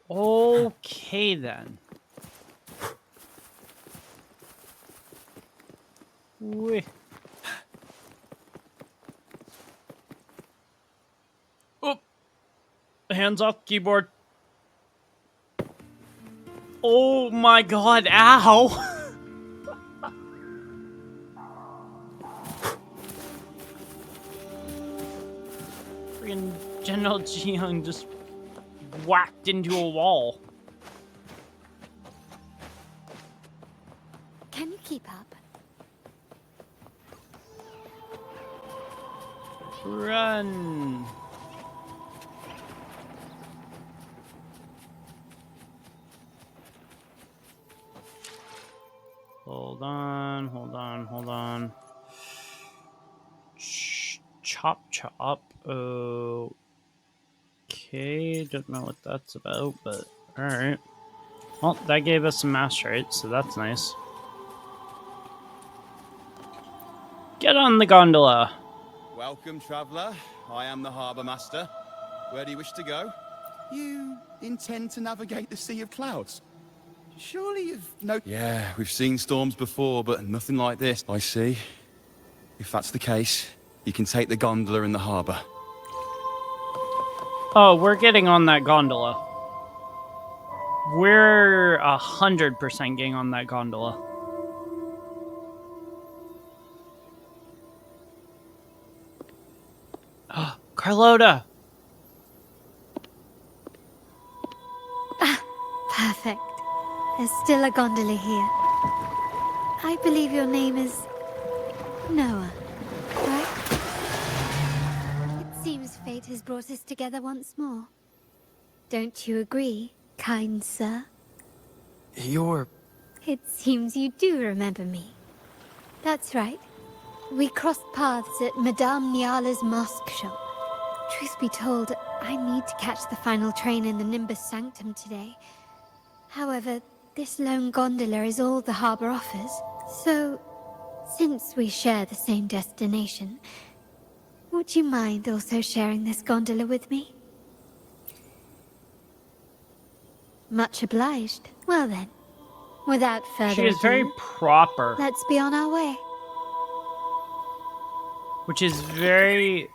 Okay, then. Whee. Oh! Hands off the keyboard. Oh my god, ow! Freaking General Jiyoung just whacked into a wall. Can you keep up? Run! Hold on, hold on, hold on. Chop, chop. Okay, don't know what that's about, but alright. Well, that gave us some master rates, so that's nice. Get on the gondola. Welcome, traveller. I am the harbour master. Where do you wish to go? You intend to navigate the Sea of Clouds? Surely you've no... Yeah, we've seen storms before, but nothing like this. I see. If that's the case, you can take the gondola in the harbour. Oh, we're getting on that gondola. We're 100% getting on that gondola. Carlotta! Ah, perfect. There's still a gondola here. I believe your name is Noah, right? It seems fate has brought us together once more. Don't you agree, kind sir? It seems you do remember me. That's right. We crossed paths at Madame Niala's mask shop. Truth be told, I need to catch the final train in the Nimbus Sanctum today. However, this lone gondola is all the harbour offers. So, since we share the same destination, would you mind also sharing this gondola with me? Much obliged. Well then, without further ado... She is very proper. Let's be on our way. Which is very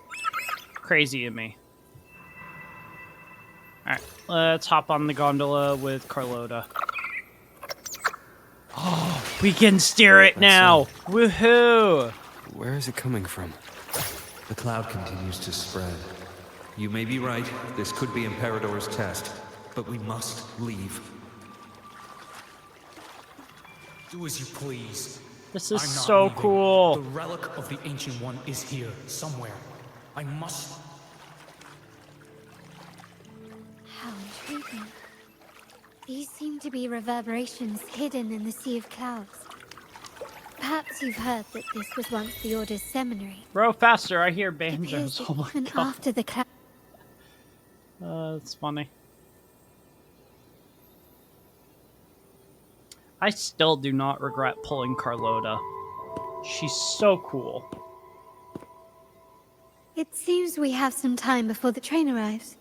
crazy of me. Alright, let's hop on the gondola with Carlotta. Oh, we can steer it now! Woohoo! Where is it coming from? The cloud continues to spread. You may be right, this could be Imperador's test, but we must leave. Do as you please. This is I'm not so leaving. cool. The relic of the Ancient One is here, somewhere. I must... How intriguing. These seem to be reverberations hidden in the Sea of Clouds. Perhaps you've heard that this was once the Order's seminary. Row faster, I hear It banjos. appears Oh my even god. after the cloud... That's funny. I still do not regret pulling Carlotta. She's so cool. It seems we have some time before the train arrives.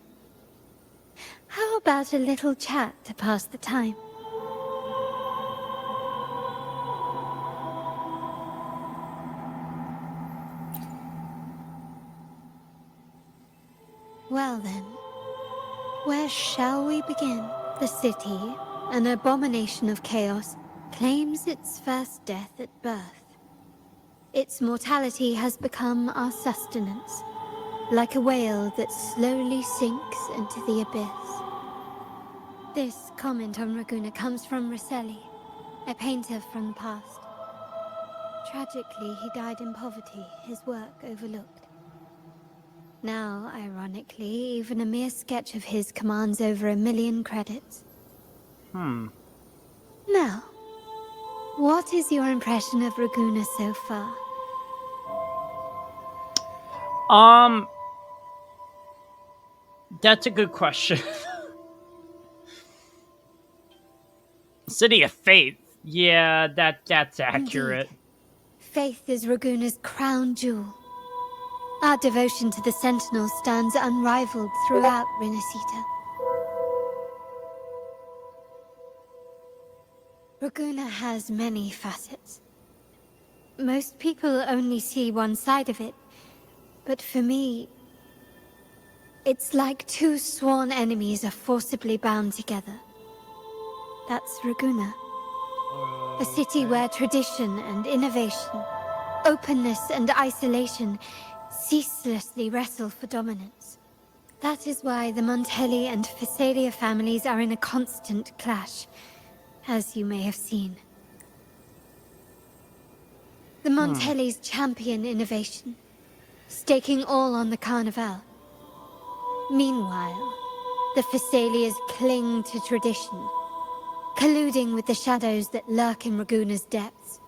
How about a little chat to pass the time? Well then, where shall we begin? The city, an abomination of chaos, claims its first death at birth. Its mortality has become our sustenance, like a whale that slowly sinks into the abyss. This comment on Raguna comes from Rosselli, a painter from the past. Tragically, he died in poverty, his work overlooked. Now, ironically, even a mere sketch of his commands over 1 million credits. Now, what is your impression of Raguna so far? That's a good question. City of Faith. Yeah, that's accurate. Indeed. Faith is Raguna's crown jewel. Our devotion to the Sentinel stands unrivaled throughout Rinasita. Raguna has many facets. Most people only see one side of it, but for me, it's like two sworn enemies are forcibly bound together. That's Raguna. A city where tradition and innovation, openness and isolation ceaselessly wrestle for dominance. That is why the Montelli and Phasalia families are in a constant clash, as you may have seen. The Montellis champion innovation, staking all on the Carnival. Meanwhile, the Phasalias cling to tradition, colluding with the shadows that lurk in Raguna's depths.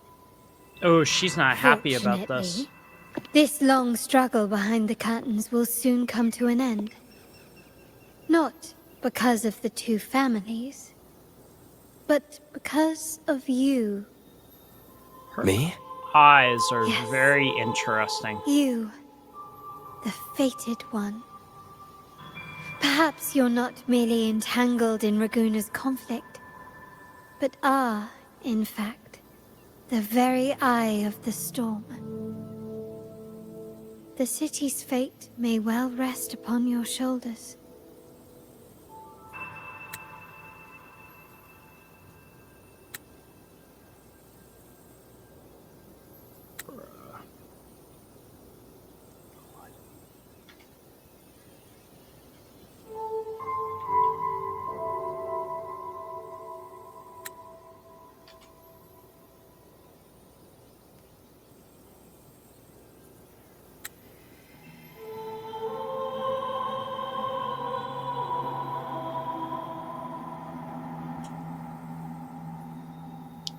Oh, she's not happy about this. Fortunately, this long struggle behind the curtains will soon come to an end. Not because of the two families, but because of you. Me? Eyes are Yes. very interesting. You, the fated one. Perhaps you're not merely entangled in Raguna's conflict, but are, in fact, the very eye of the storm. The city's fate may well rest upon your shoulders.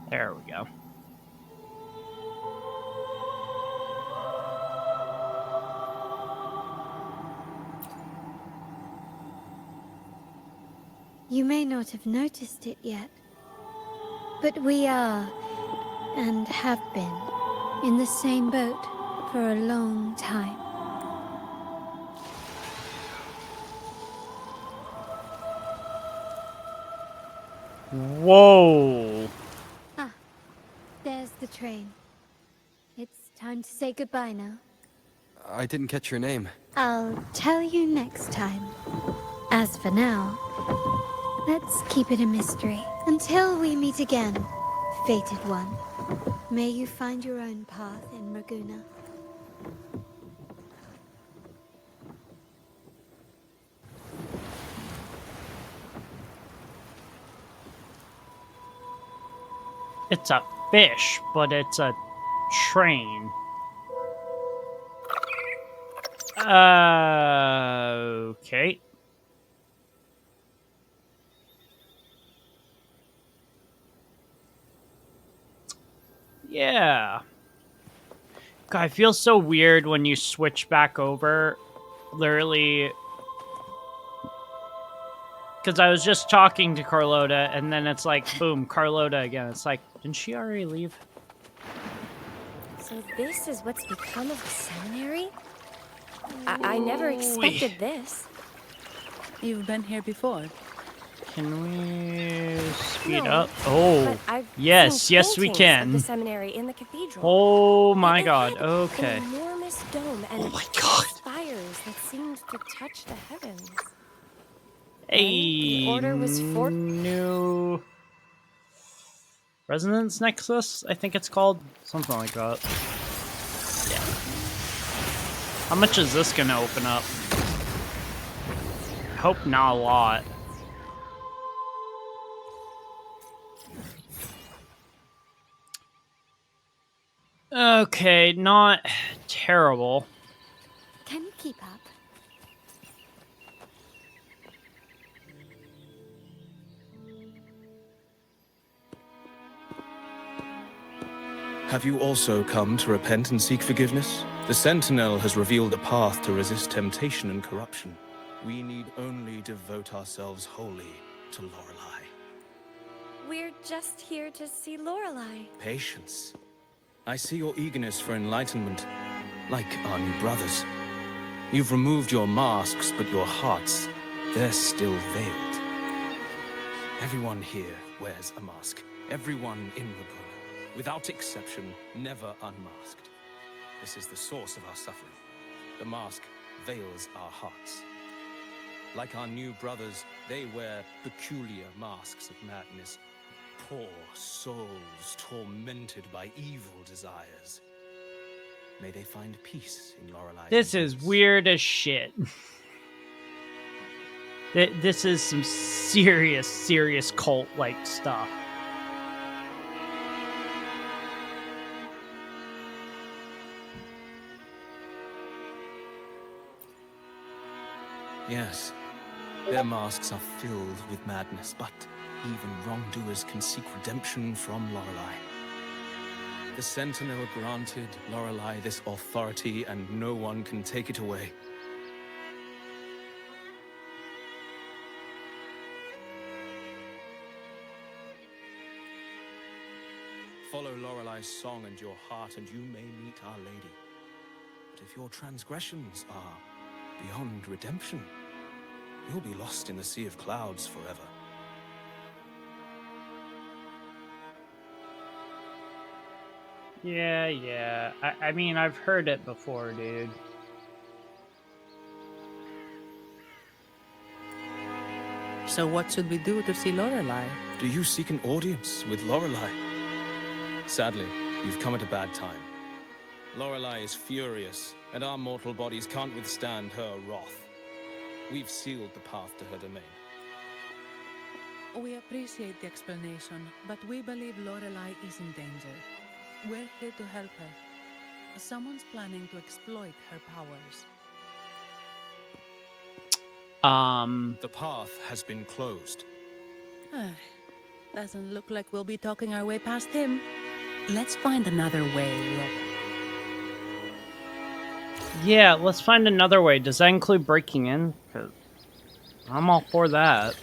There we go. You may not have noticed it yet, but we are, and have been, in the same boat for a long time. Whoa! Ah, there's the train. It's time to say goodbye now. I didn't catch your name. I'll tell you next time. As for now, let's keep it a mystery. Until we meet again, fated one. May you find your own path in Raguna. It's a fish, but it's a train. Okay. Yeah. God, I feel so weird when you switch back over. Literally. Because I was just talking to Carlotta, and then it's like, boom, Carlotta again. It's like, didn't she already leave? So this is what's become of the seminary? I never expected this. You've been here before. Can we speed No, up? Oh, But I've yes, seen yes, we paintings of the can. seminary in the cathedral. Oh my It god, had okay. An enormous dome and Oh my God. spires that seemed to touch the heavens. Hey, The order was new Resonance Nexus, I think it's called. Something like that. Yeah. How much is this gonna open up? I hope not a lot. Okay, not terrible. Can you keep up? Have you also come to repent and seek forgiveness? The Sentinel has revealed a path to resist temptation and corruption. We need only devote ourselves wholly to Lorelei. We're just here to see Lorelei. Patience. I see your eagerness for enlightenment, like our new brothers. You've removed your masks, but your hearts, they're still veiled. Everyone here wears a mask. Everyone in Ragona, without exception, never unmasked. This is the source of our suffering. The mask veils our hearts. Like our new brothers, they wear peculiar masks of madness. Poor souls tormented by evil desires. May they find peace in Lorelei. This is weird as shit. This is some serious cult-like stuff. Yes, their masks are filled with madness, but even wrongdoers can seek redemption from Lorelei. The Sentinel granted Lorelei this authority, and no one can take it away. Follow Lorelei's song and your heart, and you may meet Our Lady. But if your transgressions are beyond redemption, you'll be lost in the Sea of Clouds forever. Yeah. I mean, I've heard it before, dude. So what should we do to see Lorelei? Do you seek an audience with Lorelei? Sadly, you've come at a bad time. Lorelei is furious, and our mortal bodies can't withstand her wrath. We've sealed the path to her domain. We appreciate the explanation, but we believe Lorelei is in danger. We're here to help her. Someone's planning to exploit her powers. The path has been closed. Doesn't look like we'll be talking our way past him. Let's find another way. Yeah, let's find another way. Does that include breaking in? 'Cause I'm all for that.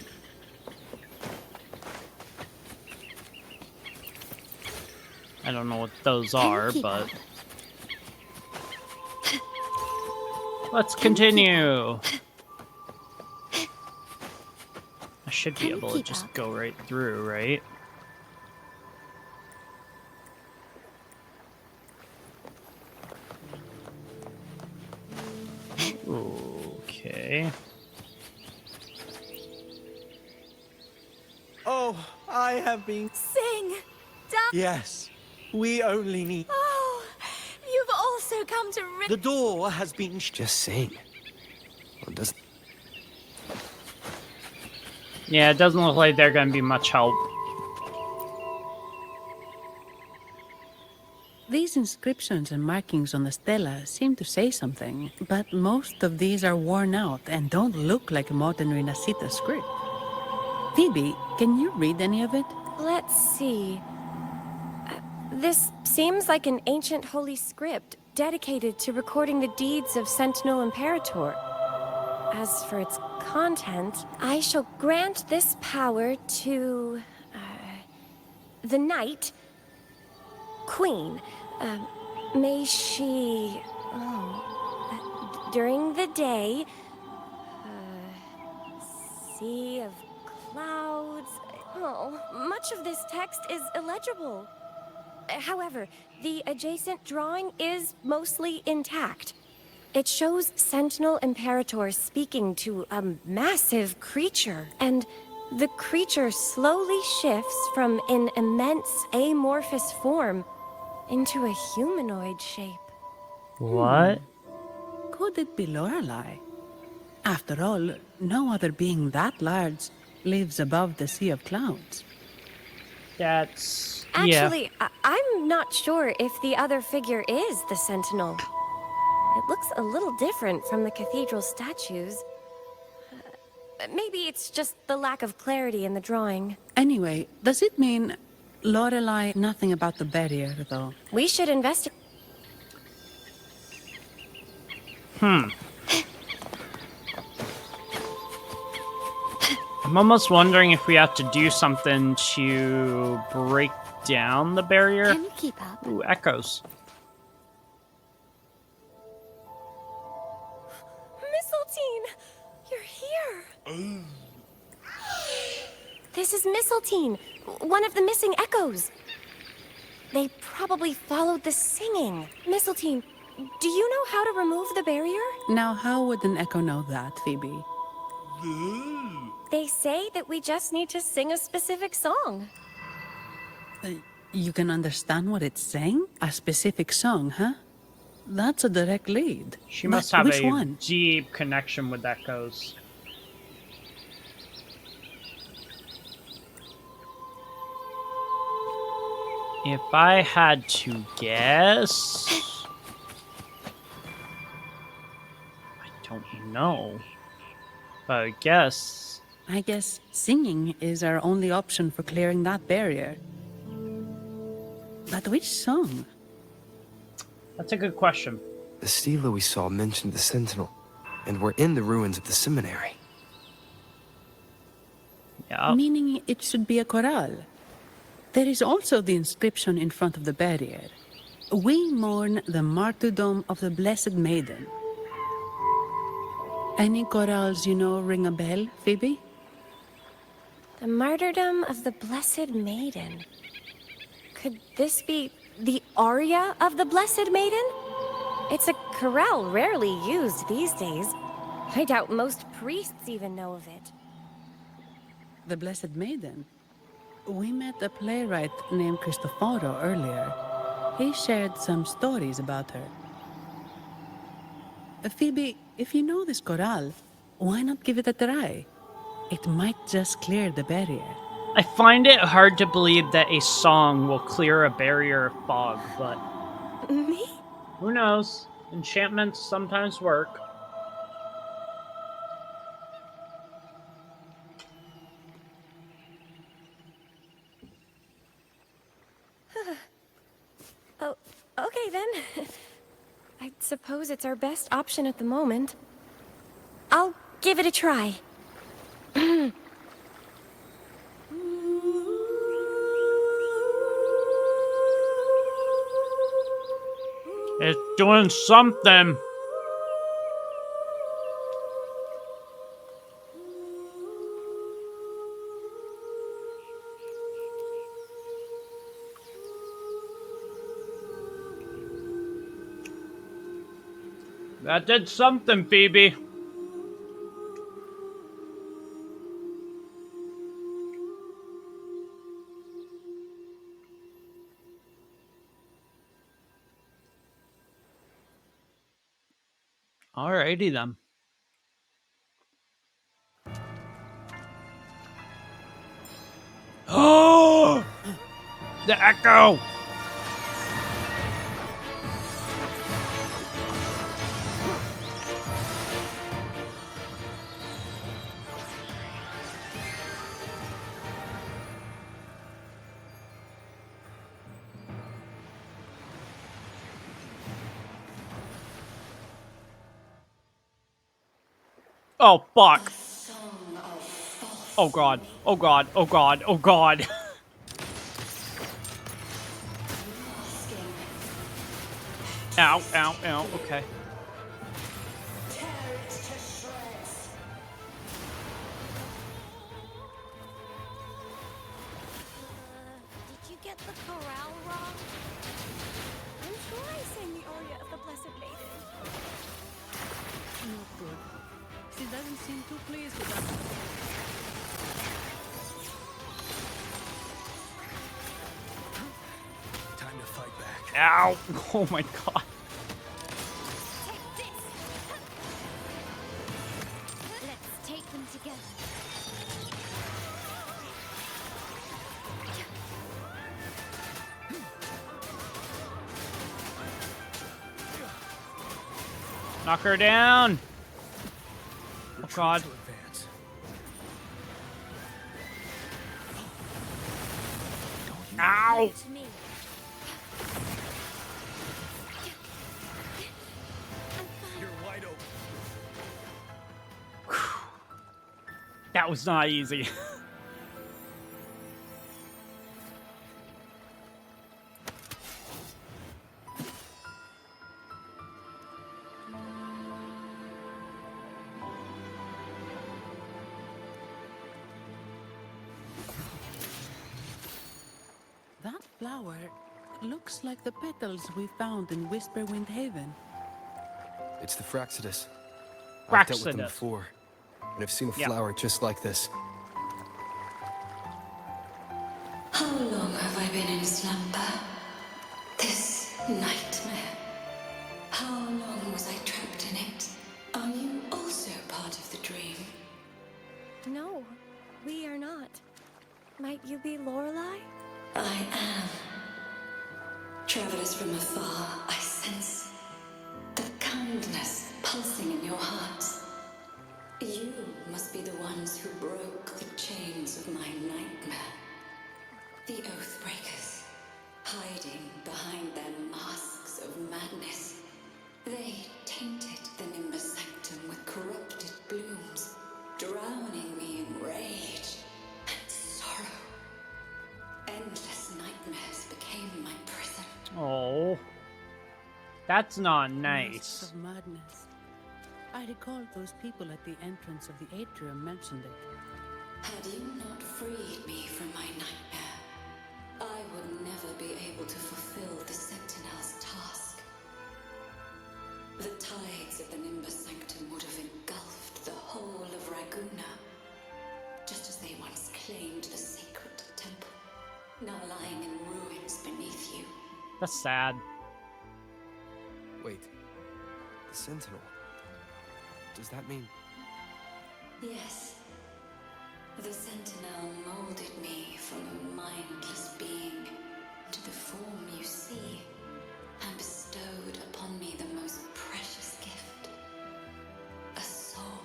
I don't know what those are, but let's continue. I should be able to just go right through, right? Okay. Oh, I have been... Sing! Yes, we only need... Oh, you've also come to The door has been... Just sing. Well, doesn't... Yeah, it doesn't look like they're going to be much help. These inscriptions and markings on the stela seem to say something, but most of these are worn out and don't look like modern Renacita script. Phoebe, can you read any of it? Let's see. This seems like an ancient holy script dedicated to recording the deeds of Sentinel Imperator. As for its content, I shall grant this power to... the Knight... Queen. May she... during the day... Sea of Clouds... Oh, much of this text is illegible. However, the adjacent drawing is mostly intact. It shows Sentinel Imperator speaking to a massive creature, and the creature slowly shifts from an immense amorphous form into a humanoid shape. What? Could it be Lorelei? After all, no other being that large lives above the Sea of Clouds. That's... Actually, I'm not sure if the other figure is the Sentinel. It looks a little different from the cathedral statues. Maybe it's just the lack of clarity in the drawing. Anyway, does it mean Lorelei nothing about the barrier, though? We should investigate. I'm almost wondering if we have to do something to break down the barrier. Can you keep up? Ooh, echoes. Mistletoe, you're here. This is Mistletoe, one of the missing echoes. They probably followed the singing. Mistletoe, do you know how to remove the barrier? Now, how would an echo know that, Phoebe? They say that we just need to sing a specific song. You can understand what it's saying? A specific song, huh? That's a direct lead. She But must have which a one? deep connection with echoes. If I had to guess... I don't know. But I guess... I guess singing is our only option for clearing that barrier. But which song? That's a good question. The stela we saw mentioned the Sentinel, and we're in the ruins of the seminary. Yeah. Meaning it should be a chorale. There is also the inscription in front of the barrier. We mourn the martyrdom of the Blessed Maiden. Any chorales you know ring a bell, Phoebe? The martyrdom of the Blessed Maiden. Could this be the aria of the Blessed Maiden? It's a chorale rarely used these days. I doubt most priests even know of it. The Blessed Maiden? We met a playwright named Cristoforo earlier. He shared some stories about her. Phoebe, if you know this chorale, why not give it a try? It might just clear the barrier. I find it hard to believe that a song will clear a barrier of fog, but... Me? Who knows? Enchantments sometimes work. Oh, okay then. I suppose it's our best option at the moment. I'll give it a try. It's doing something. That did something, Phoebe. Alrighty then. Oh! The echo! Oh, fuck. Oh god. Oh god. Oh god. Oh god. Ow, ow, ow. Okay. Did you get the chorale wrong? I'm sure I sang the aria of the Blessed Maiden. Not good. She doesn't seem too pleased with us. Time to fight back. Ow. Oh my god. Take this! Let's take them together. Knock her down. Oh god. To advance. Ow. To me. You're wide open. That was not easy. flower looks like the petals we found in Whisperwind Haven. It's the Fraxidus. I've dealt with them Fraxidus. before, and I've seen a Yeah. flower just like this. How long have I been in slumber? This nightmare. How long was I trapped in it? Are you also part of the dream? No, we are not. Might you be Lorelei? I am. Travelers from afar, I sense the kindness pulsing in your hearts. You must be the ones who broke the chains of my nightmare. The Oathbreakers, hiding behind their masks of madness. They tainted the Nimbus Sanctum with corrupted blooms, drowning me in rage and sorrow. Endless nightmares became my prison. Oh. That's not Masks nice. of madness. I recall those people at the entrance of the atrium mentioned it. Had you not freed me from my nightmare, I would never be able to fulfill the Sentinel's task. The tides of the Nimbus Sanctum would have engulfed the whole of Raguna, just as they once claimed the sacred temple, now lying in ruins beneath you. That's sad. Wait, the Sentinel. Does that mean... Yes. The Sentinel molded me from a mindless being into the form you see, and bestowed upon me the most precious gift, a soul.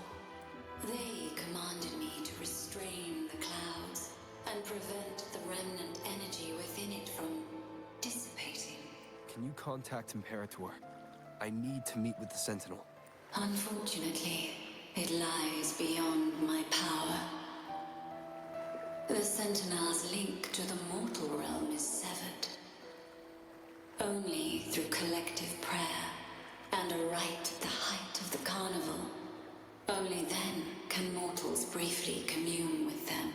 They commanded me to restrain the clouds and prevent the remnant energy within it from dissipating. Can you contact Imperator? I need to meet with the Sentinel. Unfortunately, it lies beyond my power. The Sentinel's link to the mortal realm is severed. Only through collective prayer and a rite at the height of the carnival. Only then can mortals briefly commune with them.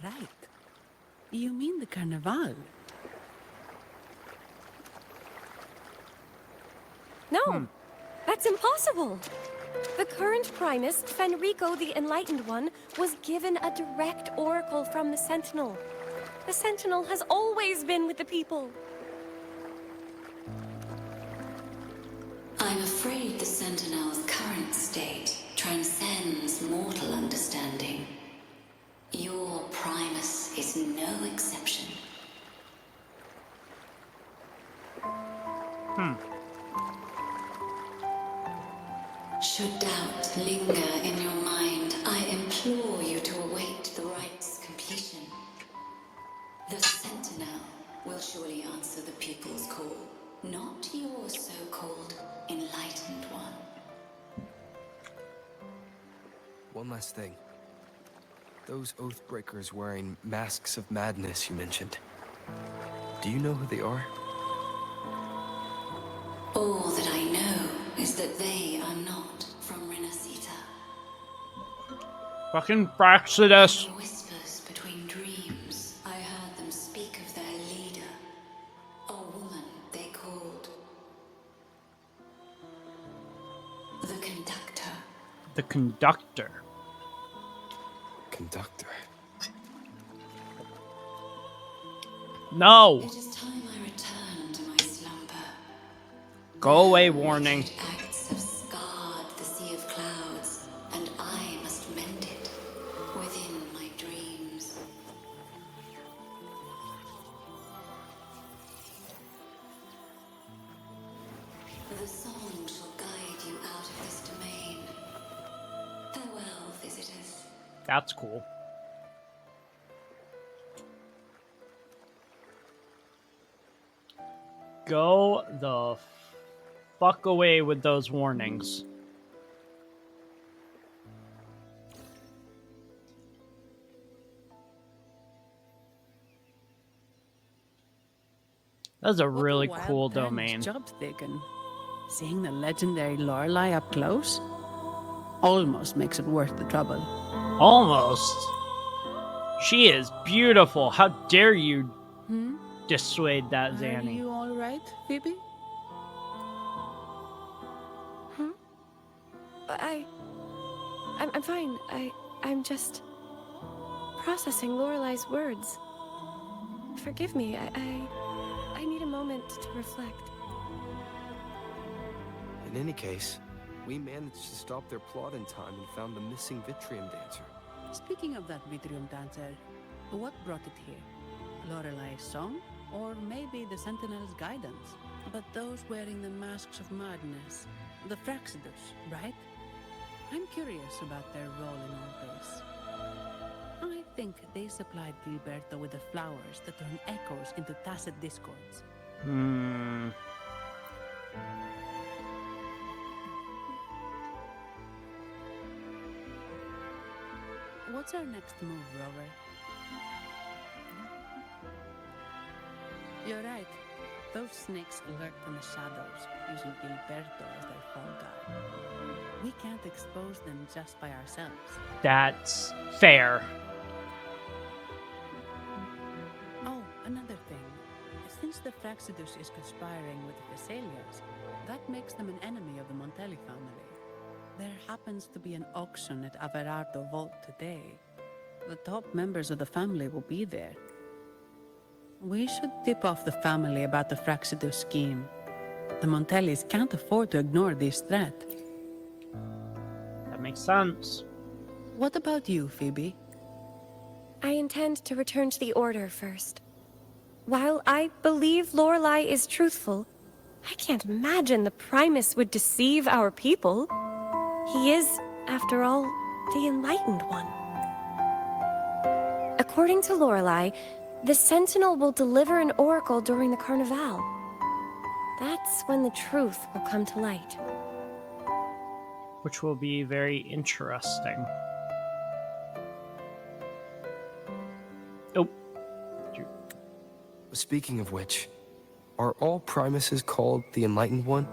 Right. You mean the Carnival? No, that's impossible. The current Primus, Fenrico the Enlightened One, was given a direct oracle from the Sentinel. The Sentinel has always been with the people. I'm afraid the Sentinel's current state transcends mortal understanding. Your Primus is no exception. Should doubt linger in your mind, I implore you to await the rite's completion. The Sentinel will surely answer the people's call, not your so-called Enlightened One. One last thing. Those Oathbreakers wearing masks of madness you mentioned. Do you know who they are? All that I know is that they are not from Renacita. Fucking Fraxidus. In whispers between dreams, I heard them speak of their leader, a woman they called the Conductor. The Conductor. Conductor. No! It is time I return to my slumber. Go away, warning. Wicked acts have scarred the sea of clouds, and I must mend it within my dreams. The song shall guide you out of this domain. Farewell, visitors. That's cool. Go the fuck away with those warnings. That's a What really wild cool times domain. Job's taken. Seeing the legendary Lorelei up close almost makes it worth the trouble. Almost. She is beautiful. How dare you Hmm? dissuade that Are Zanny? you all right, Phoebe? I'm fine. I'm just processing Lorelai's words. Forgive me. I need a moment to reflect. In any case, we managed to stop their plot in time and found the missing Vitrium dancer. Speaking of that Vitrium dancer, what brought it here? Lorelai's song? Or maybe the Sentinel's guidance? But those wearing the masks of madness, the Fraxidus, right? I'm curious about their role in all this. I think they supplied Gilberto with the flowers that turn echoes into tacit discords. What's our next move, Rover? You're right. Those snakes lurk in the shadows, using Gilberto as their fall guy. We can't expose them just by ourselves. That's fair. Oh, another thing. Since the Fraxidus is conspiring with the Thessalians, that makes them an enemy of the Montelli family. There happens to be an auction at Averardo Vault today. The top members of the family will be there. We should tip off the family about the Fraxidus scheme. The Montellis can't afford to ignore this threat. That makes sense. What about you, Phoebe? I intend to return to the Order first. While I believe Lorelai is truthful, I can't imagine the Primus would deceive our people. He is, after all, the Enlightened One. According to Lorelai, the Sentinel will deliver an oracle during the Carnival. That's when the truth will come to light. Which will be very interesting. Oh. Speaking of which, are all Primuses called the Enlightened One?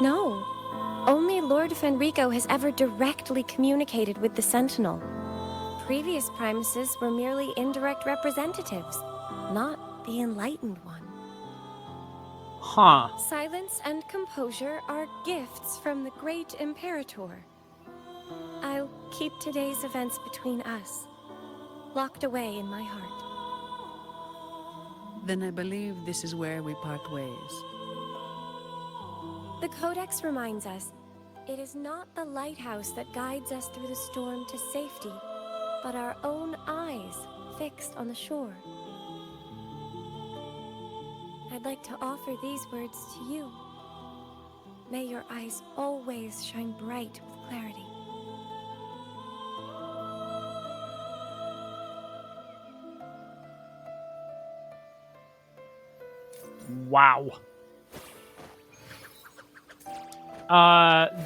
No. Only Lord Fenrico has ever directly communicated with the Sentinel. Previous Primuses were merely indirect representatives, not the Enlightened One. Huh. Silence and composure are gifts from the great Imperator. I'll keep today's events between us, locked away in my heart. Then I believe this is where we part ways. The Codex reminds us, it is not the lighthouse that guides us through the storm to safety, but our own eyes fixed on the shore. I'd like to offer these words to you. May your eyes always shine bright with clarity. Wow.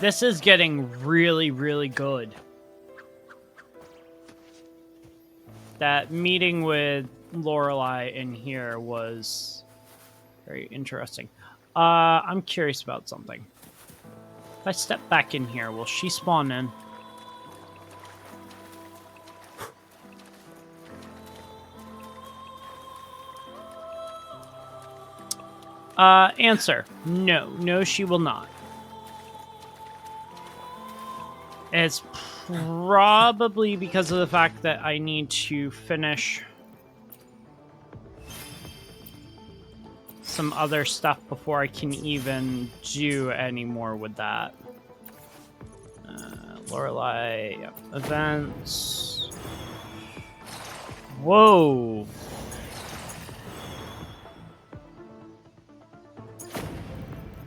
This is getting really, really good. That meeting with Lorelai in here was very interesting. I'm curious about something. If I step back in here, will she spawn in? Answer. No. No, she will not. It's probably because of the fact that I need to finish some other stuff before I can even do any more with that. Lorelai, yep. Events. Whoa.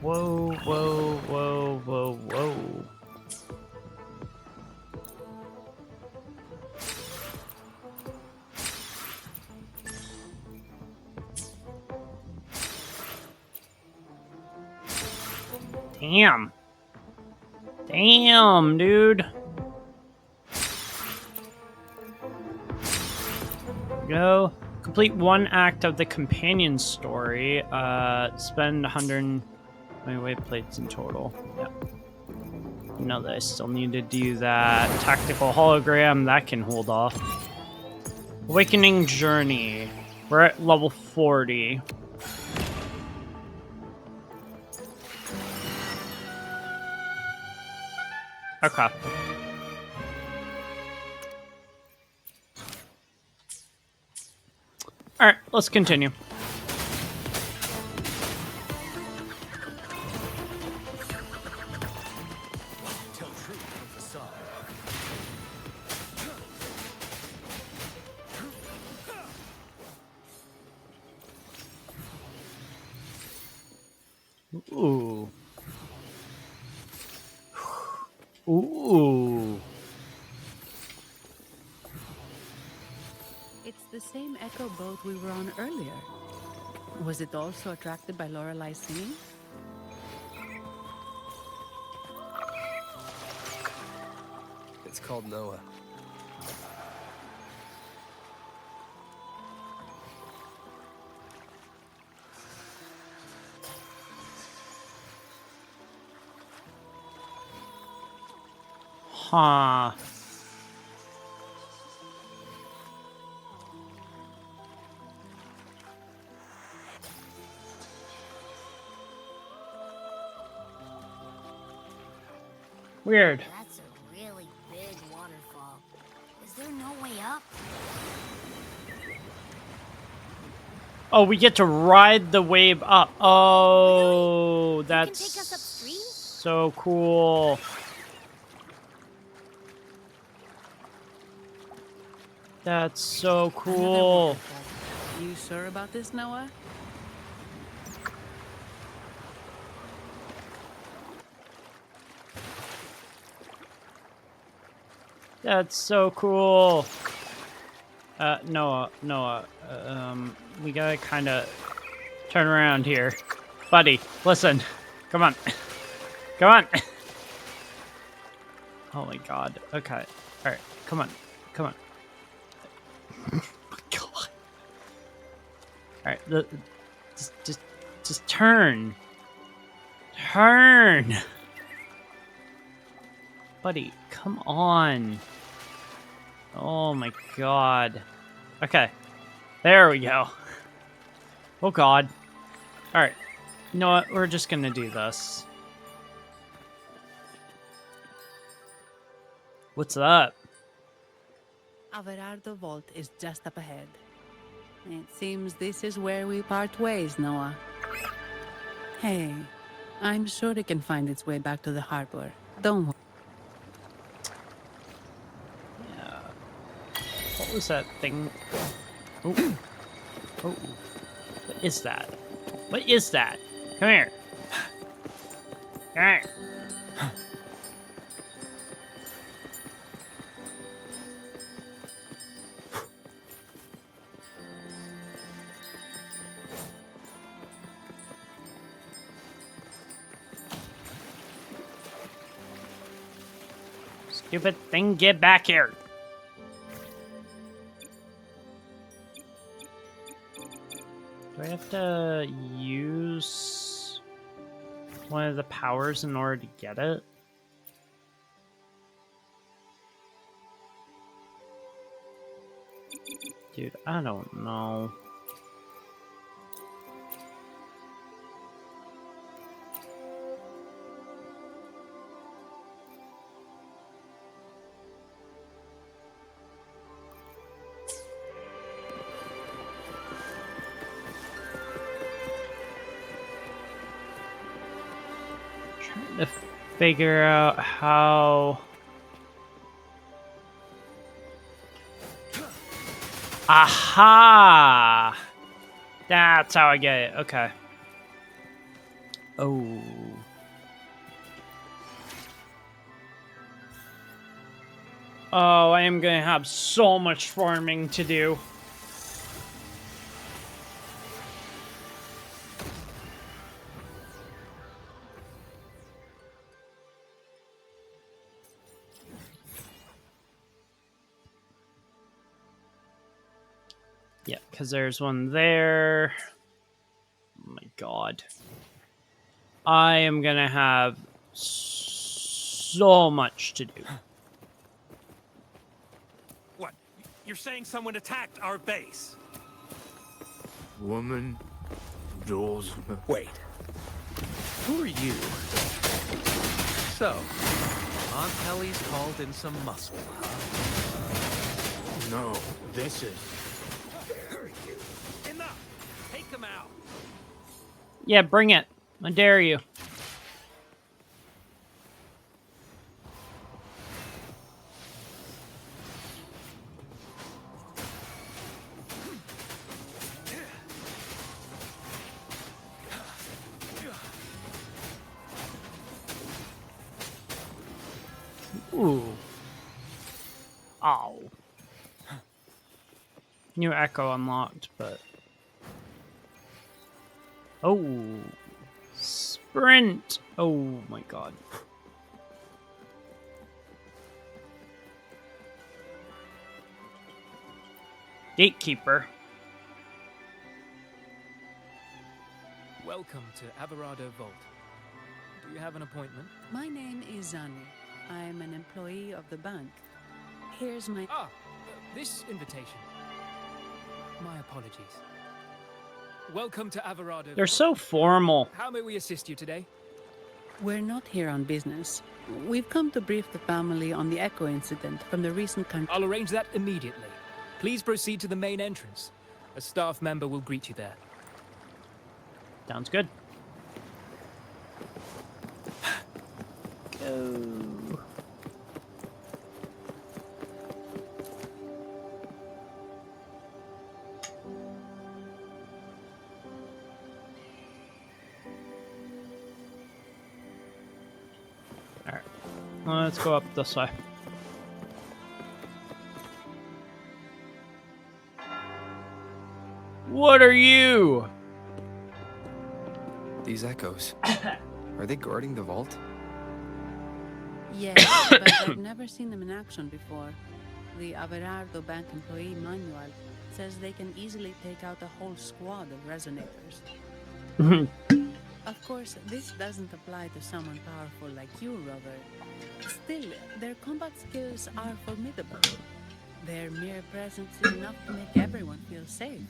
Whoa, whoa, whoa, whoa, whoa. Damn. Damn, dude. Go. Complete one act of the companion story. Spend 120 plates in total. Yep. Know that I still need to do that tactical hologram. That can hold off. Awakening Journey. We're at level 40. Okay. Alright, let's continue. Ooh. Ooh. It's the same echo boat we were on earlier. Was it also attracted by Lorelai's singing? It's called Noah. Huh. Weird. That's a really big waterfall. Is there no way up? Oh, we get to ride the wave up. Oh, that's take us upstream? so cool. That's so cool. You sure about this, Noah? That's so cool. Noah, we gotta kind of turn around here. Buddy, listen. Come on. Come on. Oh my god. Okay. Alright, come on. Come on. God. Alright, just turn. Turn! Buddy, come on. Oh my god. Okay. There we go. Oh god. Alright. You know what? We're just gonna do this. What's up? Averardo Vault is just up ahead. It seems this is where we part ways, Noah. Hey, I'm sure it can find its way back to the harbor. Don't worry. Yeah. What was that thing? Oh. Oh. What is that? What is that? Come here. Come here. Stupid thing, get back here. Do I have to use one of the powers in order to get it? Dude, I don't know. Trying to figure out how... Aha! That's how I get it. Okay. Oh. Oh, I am gonna have so much farming to do. Yeah, because there's one there. Oh my god. I am gonna have so much to do. What? You're saying someone attacked our base? Woman, doors. Wait. Who are you? So, Aunt Helly's called in some muscle, huh? No, this is... Enough! Take them out! Yeah, bring it. I dare you. Ooh. Ow. New echo unlocked, but... Oh. Sprint! Oh my god. Gatekeeper. Welcome to Averado Vault. Do you have an appointment? My name is Zani. I'm an employee of the bank. Here's my... This invitation. My apologies. Welcome to Averado. They're so formal. How may we assist you today? We're not here on business. We've come to brief the family on the Echo incident from the recent country. I'll arrange that immediately. Please proceed to the main entrance. A staff member will greet you there. Sounds good. Go. Alright. Let's go up this way. What are you? These echoes. Are they guarding the vault? Yes, but I've never seen them in action before. The Averardo Bank employee manual says they can easily take out a whole squad of resonators. Of course, this doesn't apply to someone powerful like you, Rover. Still, their combat skills are formidable. Their mere presence is enough to make everyone feel safe.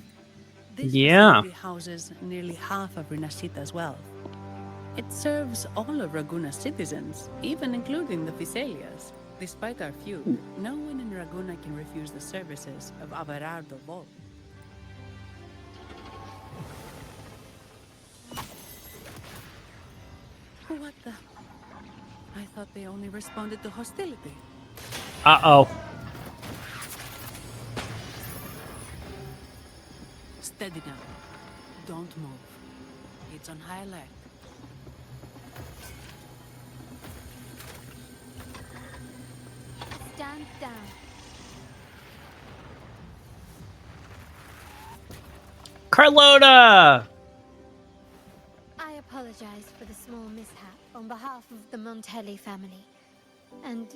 This facility houses nearly half of Renacita's wealth. It serves all of Raguna's citizens, even including the Physaelias. Despite our feud, no one in Raguna can refuse the services of Averardo Vault. What the? I thought they only responded to hostility. Uh-oh. Steady now. Don't move. It's on high alert. Stand down. Carlotta! I apologize for the small mishap on behalf of the Montelli family. And...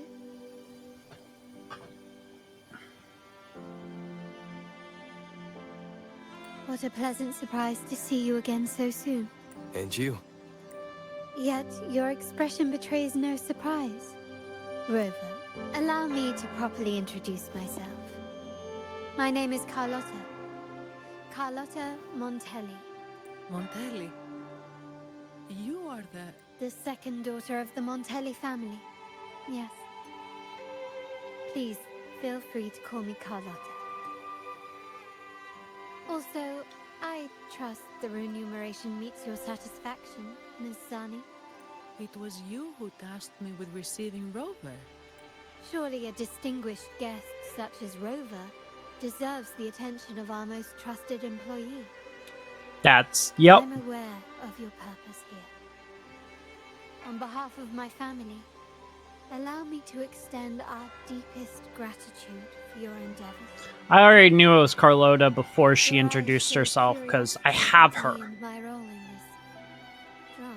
what a pleasant surprise to see you again so soon. And you? Yet, your expression betrays no surprise. Rover, allow me to properly introduce myself. My name is Carlotta. Carlotta Montelli. Montelli? You are the second daughter of the Montelli family. Yes. Please, feel free to call me Carlotta. Also, I trust the remuneration meets your satisfaction, Miss Zani. It was you who tasked me with receiving Rover. Surely a distinguished guest such as Rover deserves the attention of our most trusted employee. Yep. I'm aware of your purpose here. On behalf of my family, allow me to extend our deepest gratitude for your endeavors. I already knew it was Carlotta before she introduced herself, because I have her. My role in this drama.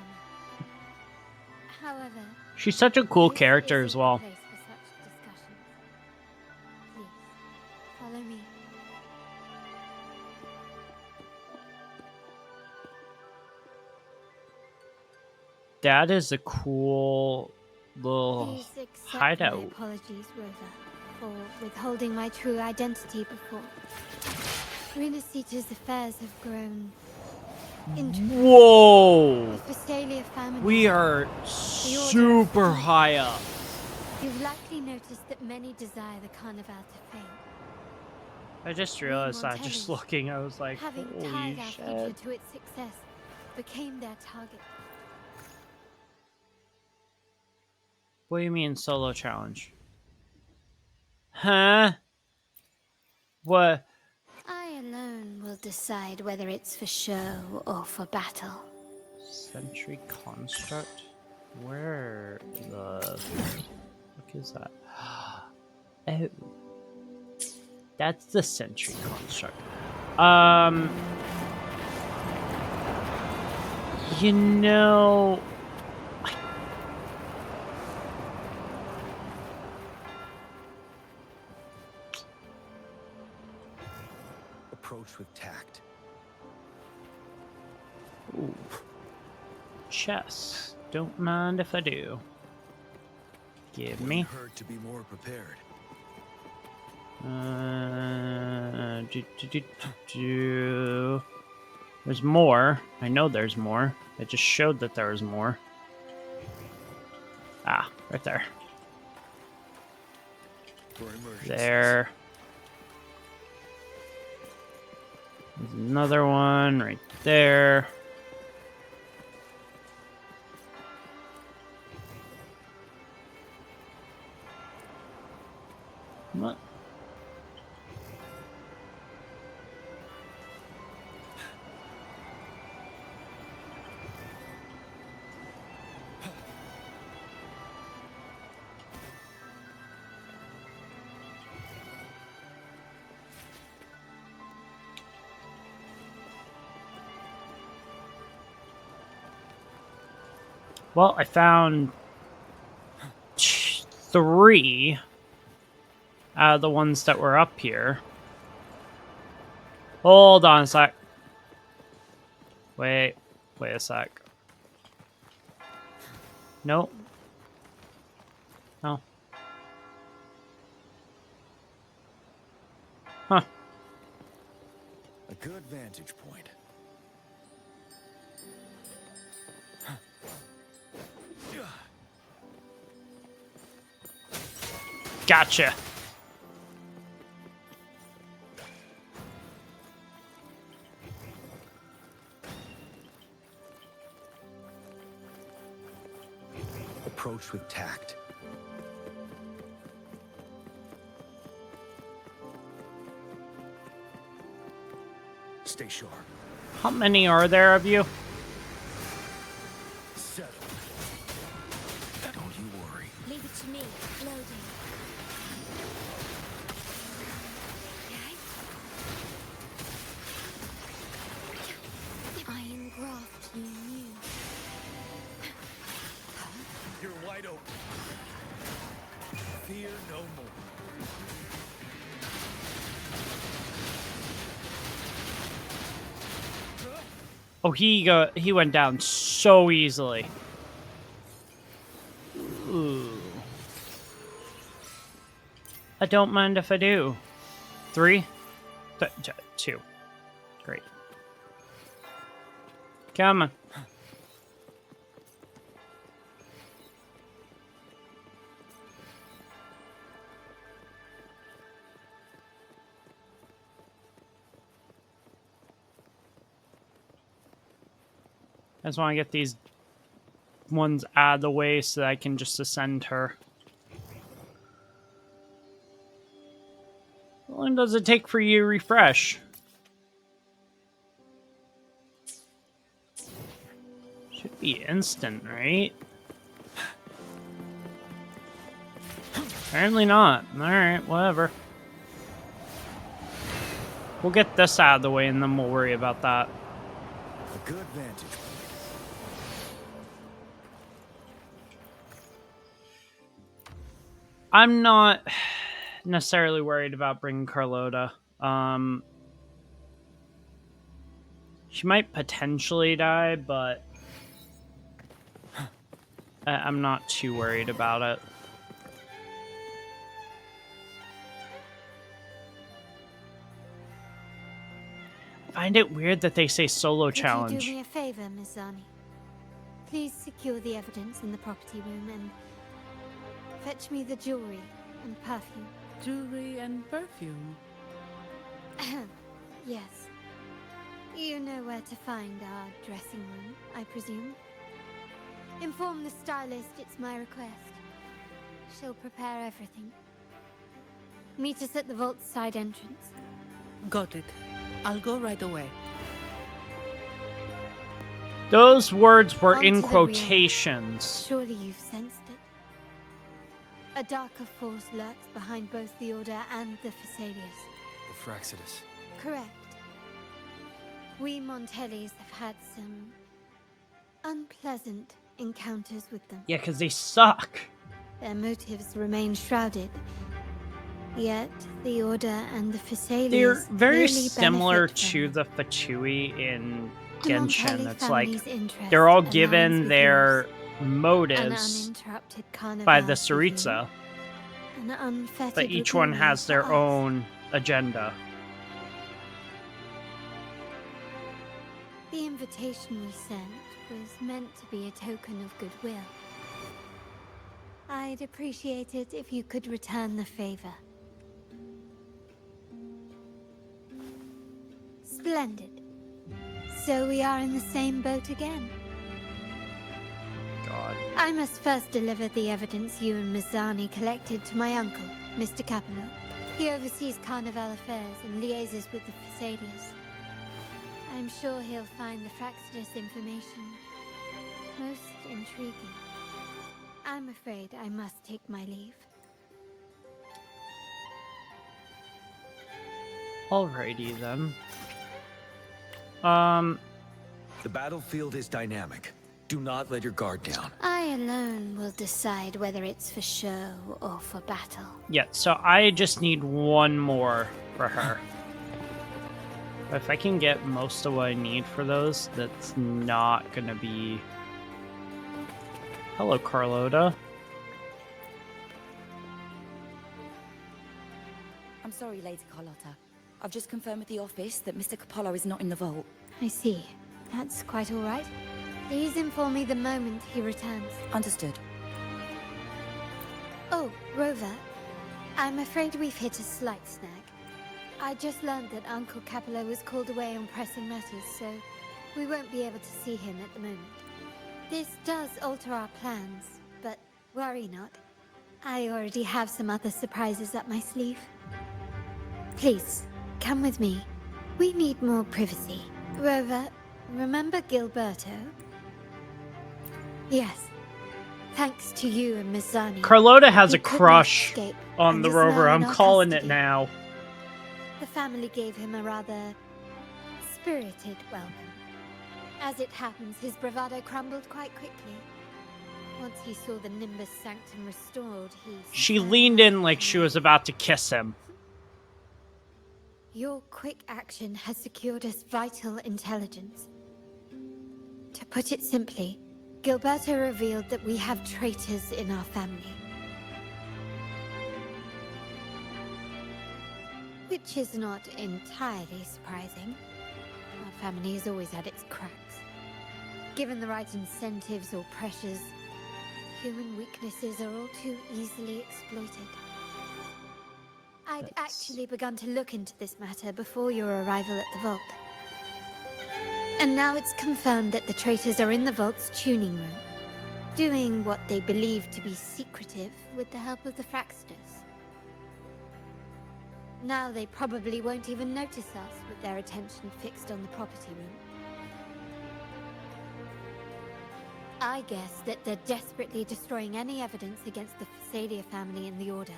However, She's such a cool character as well. place for such discussions. Please, follow me. That is a cool little Please accept hideout. my apologies, Rover. for withholding my true identity before. Renacita's affairs have grown intricate. Whoa! The Phasalia family. We are super high up. You've likely noticed that many desire the Carnival to fade. I just realized that just looking, I was like, Having holy tied our future shit. to its success, became their target. What do you mean solo challenge? Huh? What? I alone will decide whether it's for show or for battle. Sentry construct? Where the fuck is that? Oh. That's the sentry construct. You know, Approach with tact. ooh. Chess. Don't mind if I do. Give me. Heard to be more prepared. There's more. I know there's more. It just showed that there was more. Ah, right there. There. There's another one right there. What? Well, I found 3 out of the ones that were up here. Hold on a sec. Wait a sec. Nope. No. Huh. A good vantage point. Gotcha. Approach with tact. Stay sharp. How many are there of you? Settle. Don't you worry. Leave it to me. Loading. I engraft you new. You're wide open. Fear no more. Oh, he went down so easily. Ooh. I don't mind if I do. 3? 2. Great. Come on. I just want to get these ones out of the way so that I can just ascend her. How long does it take for you to refresh? Should be instant, right? Apparently not. Alright, whatever. We'll get this out of the way and then we'll worry about that. A good vantage point. I'm not necessarily worried about bringing Carlotta. She might potentially die, but I'm not too worried about it. find it weird that they say solo Could challenge. you do me a favor, Mizani? Please secure the evidence in the property room and fetch me the jewelry and perfume. Jewelry and perfume. Yes. You know where to find our dressing room, I presume. Inform the stylist it's my request. She'll prepare everything. Meet us at the vault's side entrance. Got it. I'll go right away. Those words were On in to the real. quotations. Surely you've sensed it. A darker force lurks behind both the Order and the Phasaelius. The Fraxidus. Correct. We Montellis have had some unpleasant encounters with them. Yeah, because they suck. Their motives remain shrouded. Yet the Order and the Phasaelius They're very clearly similar benefit from to the Fatui in The Genshin. Montelli It's like family's interest they're all aligns given with their An motives uninterrupted carnival by the for you, Saritsa, an unfettered but each one lagoon has their for us. own agenda. The invitation we sent was meant to be a token of goodwill. I'd appreciate it if you could return the favor. Splendid. So we are in the same boat again. God. I must first deliver the evidence you and Mizani collected to my uncle, Mr. Capello. He oversees Carnival affairs and liaises with the Phasaelius. I'm sure he'll find the Fraxidus information most intriguing. I'm afraid I must take my leave. Alrighty then. The battlefield is dynamic. Do not let your guard down. I alone will decide whether it's for show or for battle. Yeah, so I just need one more for her. If I can get most of what I need for those, that's not gonna be... Hello, Carlotta. I'm sorry, Lady Carlotta. I've just confirmed with the office that Mr. Capello is not in the vault. I see. That's quite all right. Please inform me the moment he returns. Understood. Oh, Rover. I'm afraid we've hit a slight snag. I just learned that Uncle Capello was called away on pressing matters, so we won't be able to see him at the moment. This does alter our plans, but worry not. I already have some other surprises up my sleeve. Please, come with me. We need more privacy. Rover, remember Gilberto? Yes. Thanks to you and Mizani. Carlotta has a he couldn't crush escape on and the is Rover. now in I'm our calling it custody. now. The family gave him a rather spirited welcome. As it happens, his bravado crumbled quite quickly. Once he saw the Nimbus Sanctum restored, She leaned in like she was about to kiss him. Your quick action has secured us vital intelligence. To put it simply, Gilberto revealed that we have traitors in our family. Which is not entirely surprising. Our family has always had its cracks. Given the right incentives or pressures, human weaknesses are all too easily exploited. I'd actually begun to look into this matter before your arrival at the vault. And now it's confirmed that the traitors are in the vault's tuning room, doing what they believe to be secretive with the help of the Fraxidus. Now they probably won't even notice us with their attention fixed on the property room. I guess that they're desperately destroying any evidence against the Phasalia family in the Order.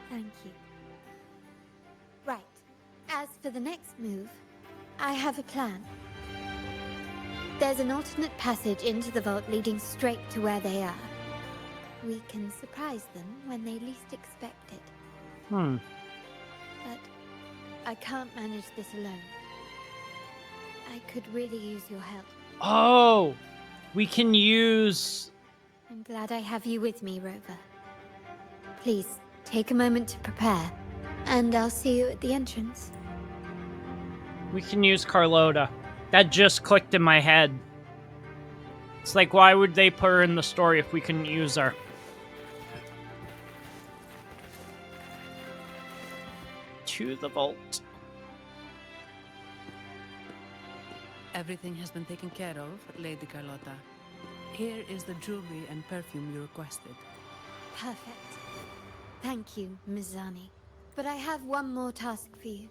Thank you. Right. As for the next move, I have a plan. There's an alternate passage into the vault leading straight to where they are. We can surprise them when they least expect it. But I can't manage this alone. I could really use your help. Oh! We can use... I'm glad I have you with me, Rover. Please, take a moment to prepare, and I'll see you at the entrance. We can use Carlotta. That just clicked in my head. It's like, why would they put her in the story if we couldn't use her? To the vault. Everything has been taken care of, Lady Carlotta. Here is the jewelry and perfume you requested. Perfect. Thank you, Ms. Zani. But I have one more task for you.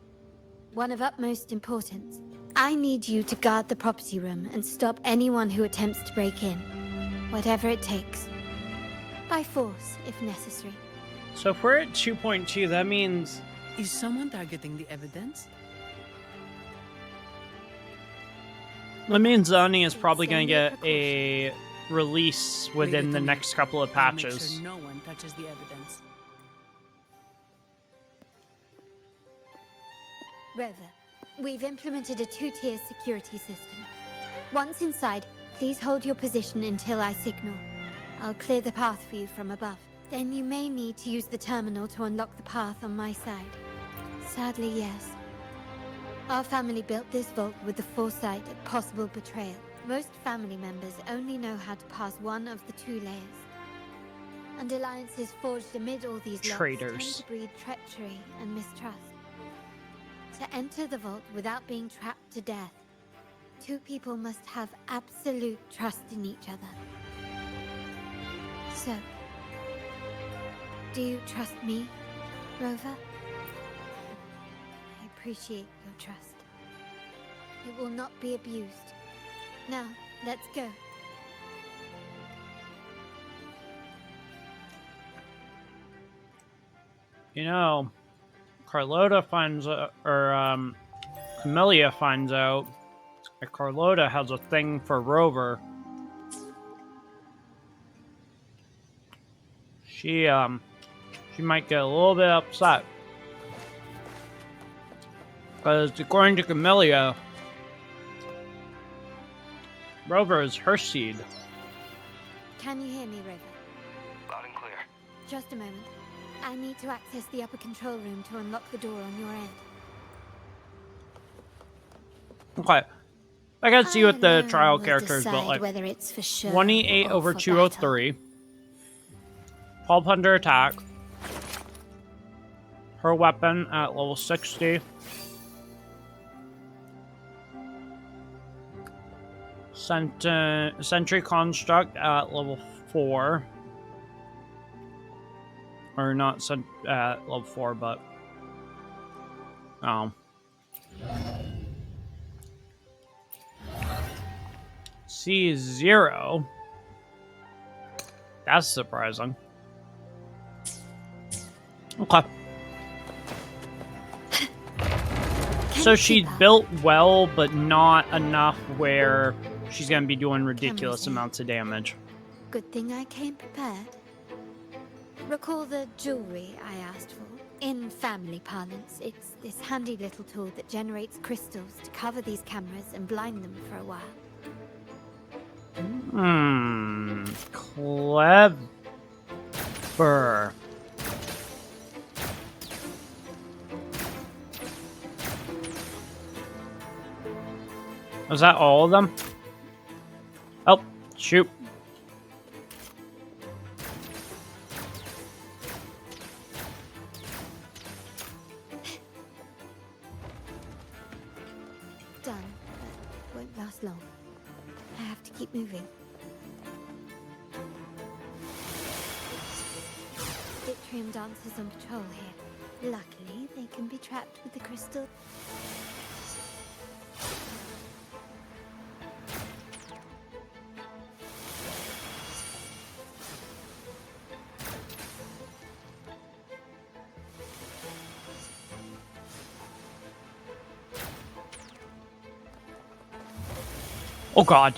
One of utmost importance. I need you to guard the property room and stop anyone who attempts to break in. Whatever it takes. By force, if necessary. So if we're at 2.2, that means... Is someone targeting the evidence? That means Zani is probably going to get a release within the next couple of I'll make patches. sure no one touches the evidence. Rover, we've implemented a 2-tier security system. Once inside, please hold your position until I signal. I'll clear the path for you from above. Then you may need to use the terminal to unlock the path on my side. Sadly, yes. Our family built this vault with the foresight of possible betrayal. Most family members only know how to pass one of the 2 layers. And alliances forged amid all these locks tend to breed treachery and mistrust. To enter the vault without being trapped to death, 2 people must have absolute trust in each other. So, do you trust me, Rover? I appreciate your trust. It will not be abused. Now, let's go. You know, Carlotta finds out, or Camellia finds out that Carlotta has a thing for Rover. She might get a little bit upset. Because according to Camellia, Rover is her seed. Can you hear me, Rover? Loud and clear. Just a moment. I need to access the upper control room to unlock the door on your end. Okay. I gotta see what the trial We'll characters built decide like. whether it's for sure 1E8 or over for 203. 1200 attack. Her weapon at level 60. Sentry construct at level 4. Or not at level 4, but... Oh. C0. That's surprising. Okay. So she's built well, but not enough where she's going to be doing ridiculous amounts of damage. Good thing I came prepared. Recall the jewelry I asked for? In family parlance, it's this handy little tool that generates crystals to cover these cameras and blind them for a while. Clever. Was that all of them? Oh, shoot. Done, but won't last long. I have to keep moving. Yttrium dancers on patrol here. Luckily, they can be trapped with the crystal. Oh god.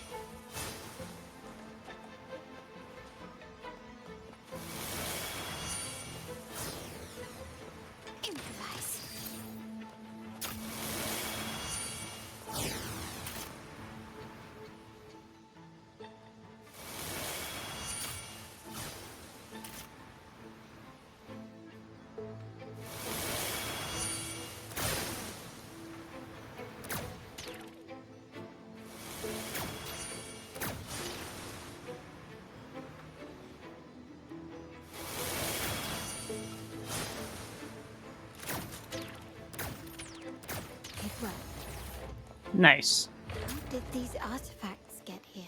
Nice. How did these artifacts get here?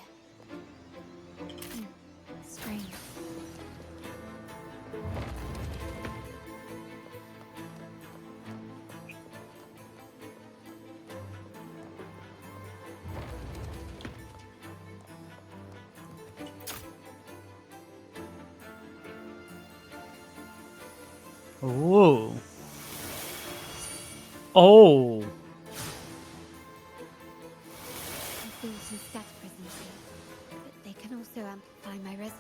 Strange. Ooh. Oh. I've seen some scat prisons here, but they can also amplify my res.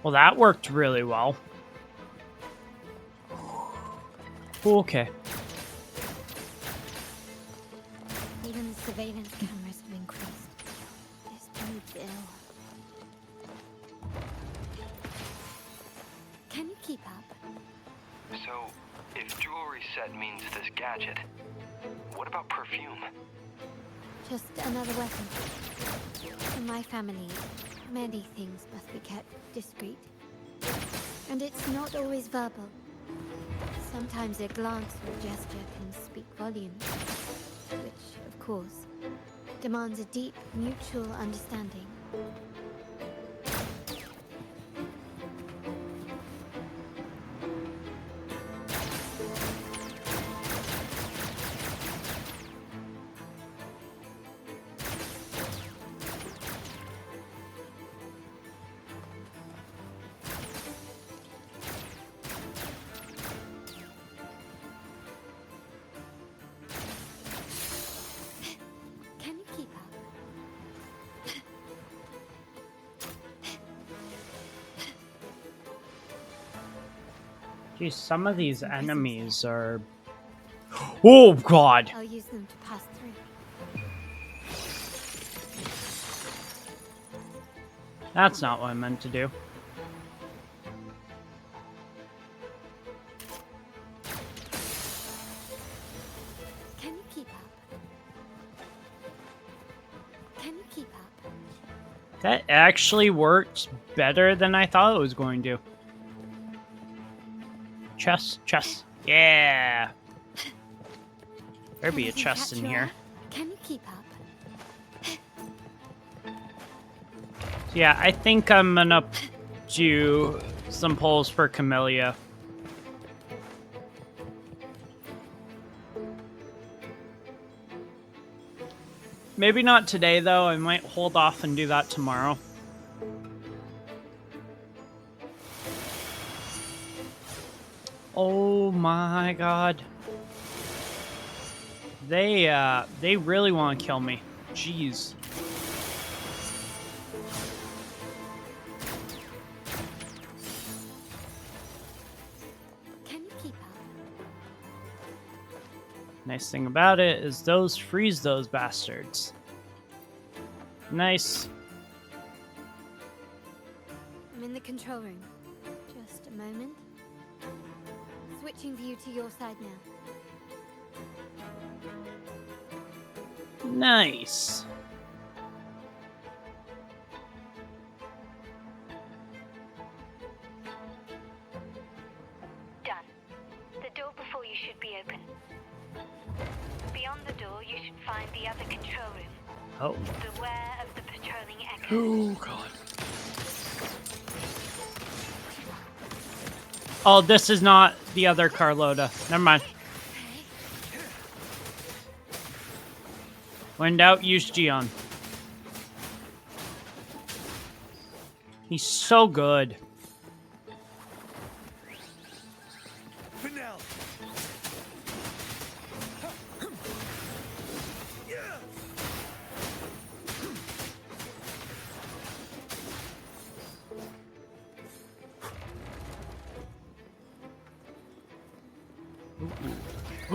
Well, that worked really well. Okay. Even the surveillance cameras have increased. This bodes ill. Can you keep up? So, if jewelry set means this gadget, what about perfume? Just another weapon. In my family, many things must be kept discreet. And it's not always verbal. Sometimes a glance or a gesture can speak volumes. Which, of course, demands a deep mutual understanding. Can you keep up? Geez, some of these enemies are... Oh, God! I'll use them to pass through. That's not what I meant to do. Can you keep up? Can you keep up? That actually worked better than I thought it was going to. Chest, chest. Yeah! There be a Anything chest catch in your here. eye? Can you keep up? Yeah, I think I'm gonna do some pulls for Camellia. Maybe not today, though. I might hold off and do that tomorrow. Oh my god. They really want to kill me. Jeez. Can you keep up? Nice thing about it is those freeze those bastards. Nice. I'm in the control room. Just a moment. Switching view to your side now. Nice. Done. The door before you should be open. Beyond the door, you should find the other control room. Oh. Beware of the patrolling echoes. Oh, God. Oh, this is not the other Carlotta. Never mind. When in doubt, use Gion. He's so good.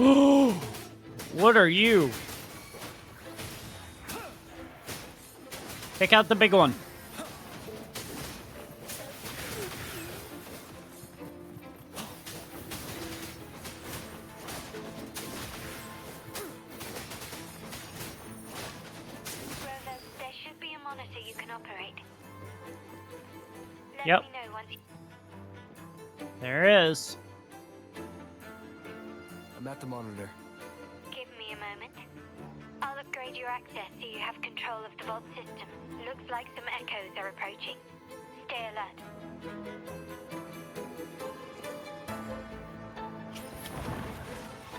Oh, what are you? Pick out the big one. Yep. me know once you... There is. I'm at the monitor. Give me a moment. I'll upgrade your access so you have control of the vault system. Looks like some echoes are approaching. Stay alert.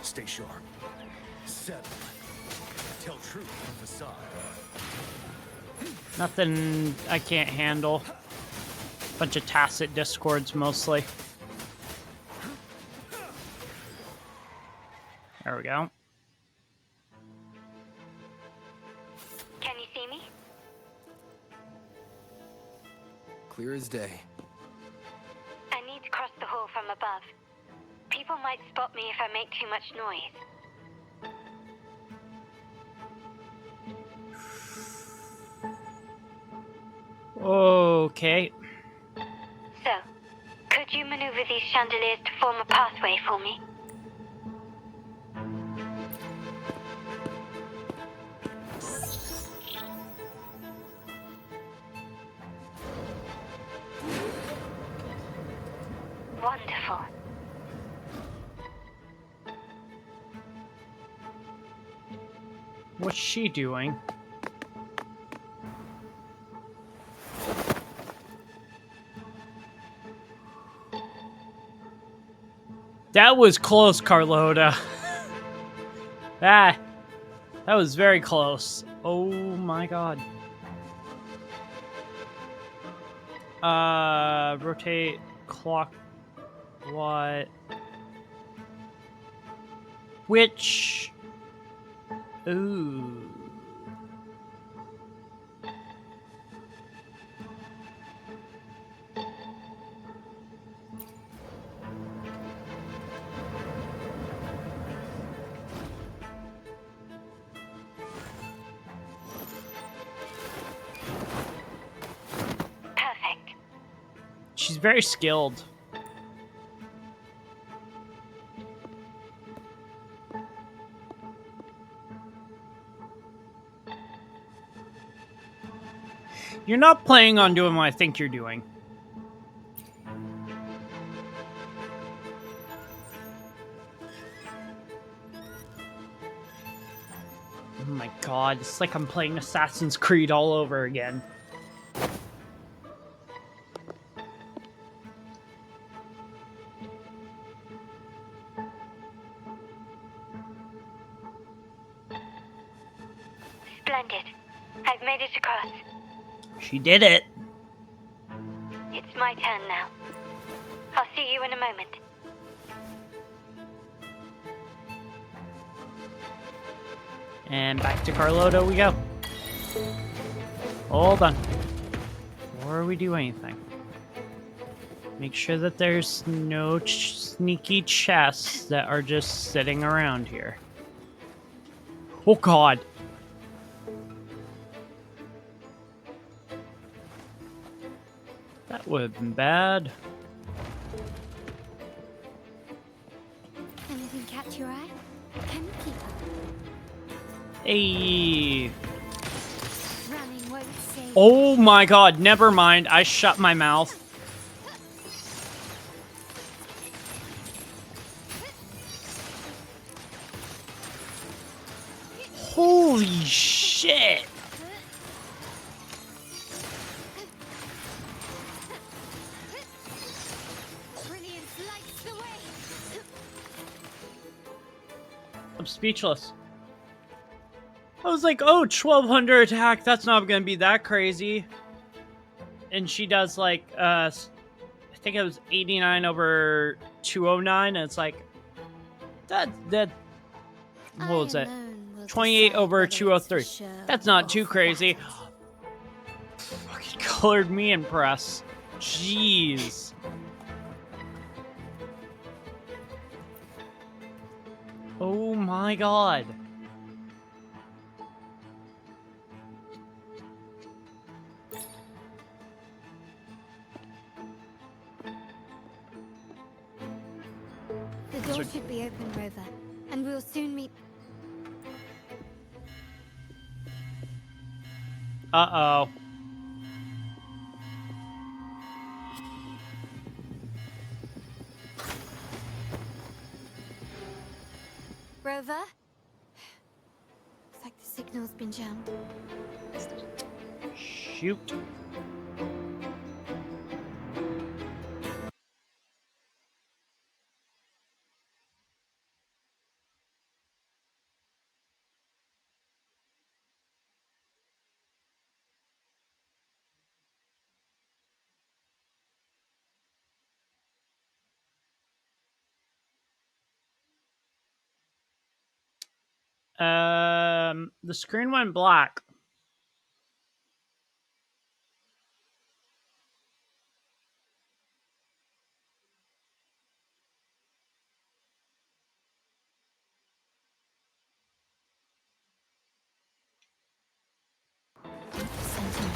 Stay sharp. Settle. Tell truth from facade. Nothing I can't handle. Bunch of tacit discords mostly. There we go. Can you see me? Clear as day. I need to cross the hall from above. People might spot me if I make too much noise. Okay. So, could you maneuver these chandeliers to form a pathway for me? Wonderful. What's she doing? That was close, Carlotta. That was very close. Oh my god. Rotate clock. What? Which? Ooh. Perfect. She's very skilled. You're not planning on doing what I think you're doing. Oh my god, it's like I'm playing Assassin's Creed all over again. Splendid. I've made it across. She did it. It's my turn now. I'll see you in a moment. And back to Carlotta we go. Hold on. Before we do anything, make sure that there's no sneaky chests that are just sitting around here. Oh god. That would have been bad. Anything catch your eye? Can you keep up? Hey. Running won't save. Oh my god, never mind. I shut my mouth. Holy shit. Brilliance lights the way. I'm speechless. I was like, oh, 1200 attack. That's not going to be that crazy. And she does like, I think it was 89 over 209. And it's like, what was that? 28 over 203. That's not too crazy. Fucking colored me impressed. Jeez. Oh my god. The door should be open, Rover, and we'll soon meet. Uh-oh. Rover. Looks like the signal's been jammed. Shoot. The screen went black.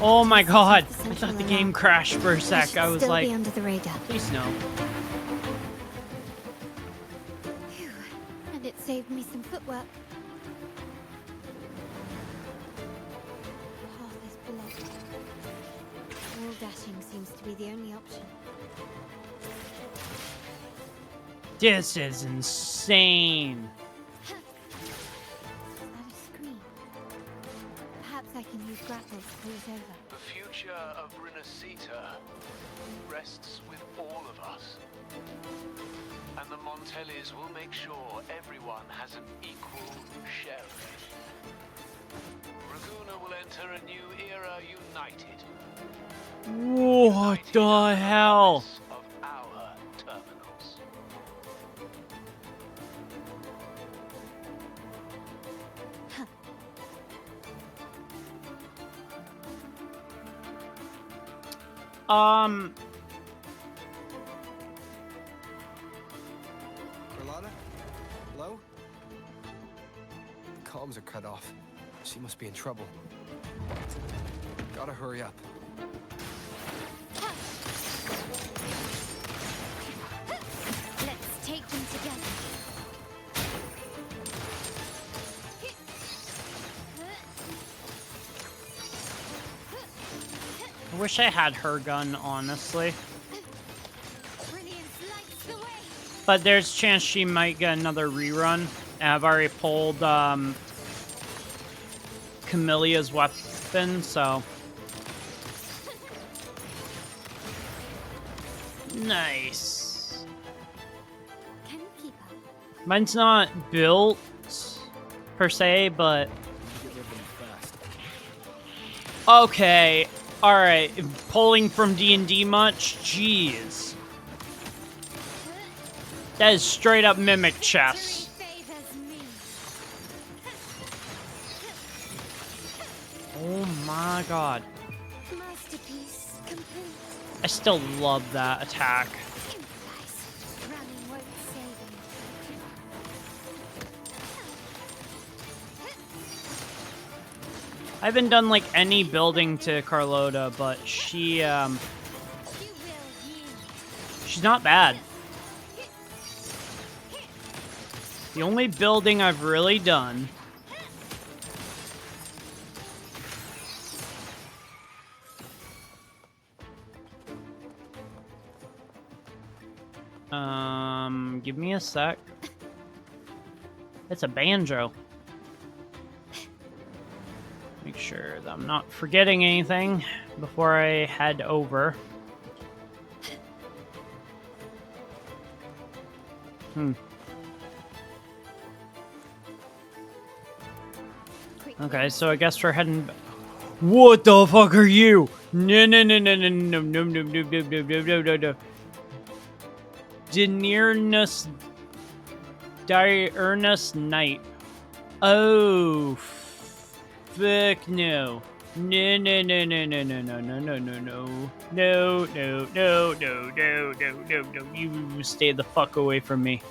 Oh my god! I thought the game crashed for a sec. I was like, under the radar. please no. Phew. And it saved me some footwork. Path is blocked. Wall dashing seems to be the only option. This is insane. Is that a screen? Perhaps I can use grapple to pull it over. The future of Renacita rests with all of us. And the Montellis will make sure everyone has an equal share of it. Raguna will enter a new era united. What the hell? Of our terminals. Carlotta? Hello? The comms are cut off. She must be in trouble. Gotta hurry up. Let's take them together. I wish I had her gun, honestly. But there's a chance she might get another rerun. I've already pulled Camillia's weapon, so. Nice. Can you keep up? Mine's not built per se, but okay. All right, pulling from D&D much? Jeez. That is straight up mimic chess. Oh my god. Masterpiece complete. I still love that attack. Running won't save I haven't done like any building to Carlotta, but she's not bad. The only building I've really done give me a sec. It's a banjo. Make sure that I'm not forgetting anything before I head over. Okay, so I guess we're heading. What the fuck are you? No, no, no, no, no, no, no, no, no, no, no, no, no, no, no. Diurnus Night. Oh, fuck no. No, no, no, no, no, no, no, no, no, no, no. No, no, no, no, no, no, no, no. You stay the fuck away from me.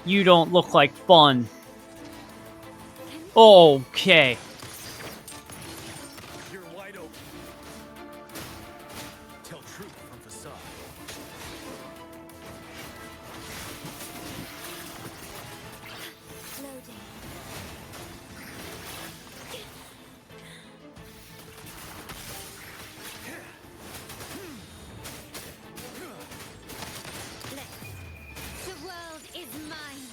You don't look like fun. Okay. You're wide open. Tell truth from facade. The world is mine.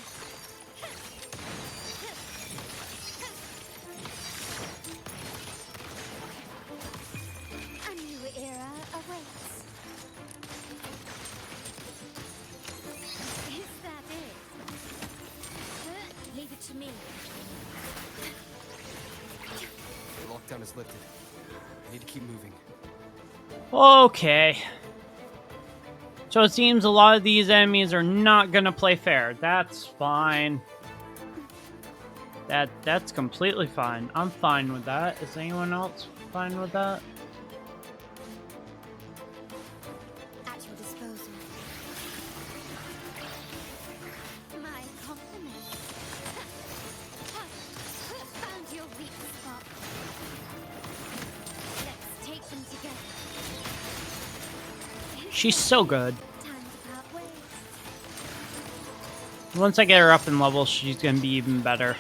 lockdown is lifted. I need to keep moving. Okay. So it seems a lot of these enemies are not gonna play fair. That's fine. That's completely fine. I'm fine with that. Is anyone else fine with that? At your disposal. My compliments. Found your weak spot. Let's take them together. She's so good. Time to part ways. Once I get her up in level, she's gonna be even better.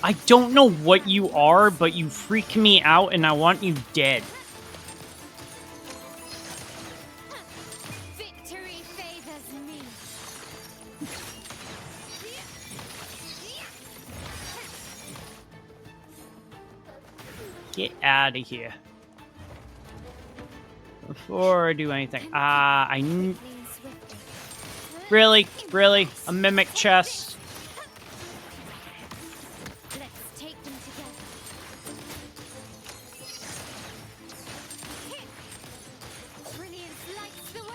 I don't know what you are, but you freak me out and I want you dead. Victory favors me. Get out of here. Before I do anything. Really? Really? A mimic chest? Let's take them together. Brilliance lights the way.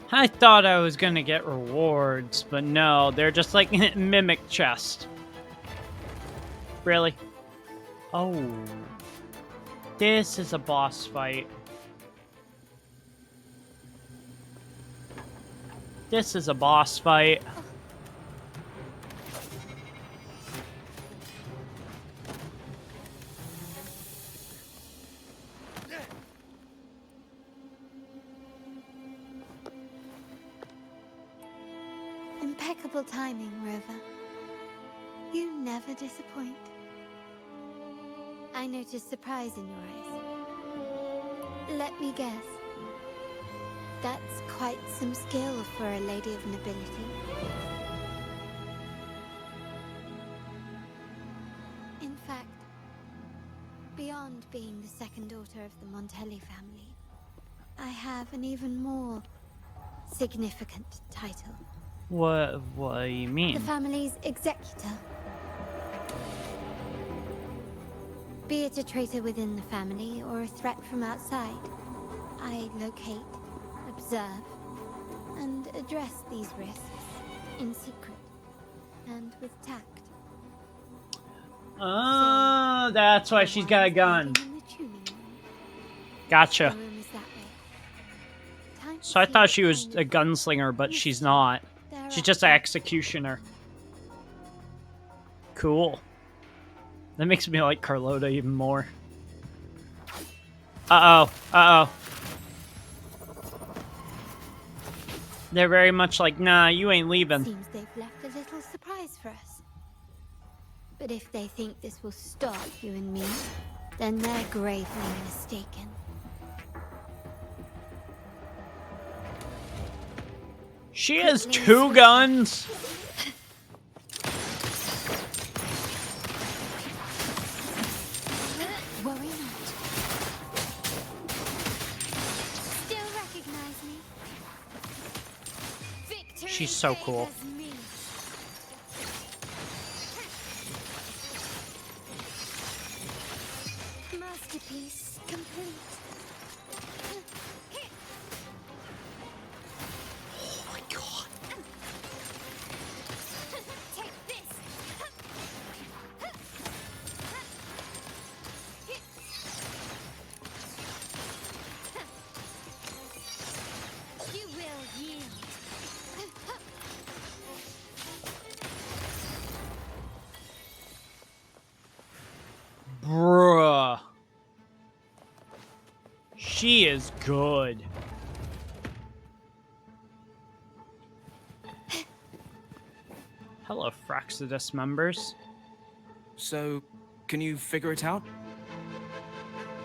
I thought I was gonna get rewards, but no, they're just like mimic chest. Really? Oh. This is a boss fight. This is a boss fight. Impeccable timing, Rover. You never disappoint. I noticed surprise in your eyes. Let me guess. That's quite some skill for a lady of nobility. In fact, beyond being the second daughter of the Montelli family, I have an even more significant title. What do you mean? The family's executor. Be it a traitor within the family or a threat from outside, I locate, observe, and address these risks in secret and with tact. Oh, that's why she's got a gun. Gotcha. So I thought she was a gunslinger, but she's not. She's just an executioner. Cool. That makes me like Carlotta even more. Uh-oh. Uh-oh. They're very much like, nah, you ain't leaving. Seems they've left a little surprise for us. But if they think this will stop you and me, then they're gravely mistaken. She has 2 guns? Worry not. Still recognize me? Victory She's so cool. favors me. Masterpiece complete. Oh my god. Take this. You will yield. Bruh. She is good. Hello, Fraxidus members. So, can you figure it out?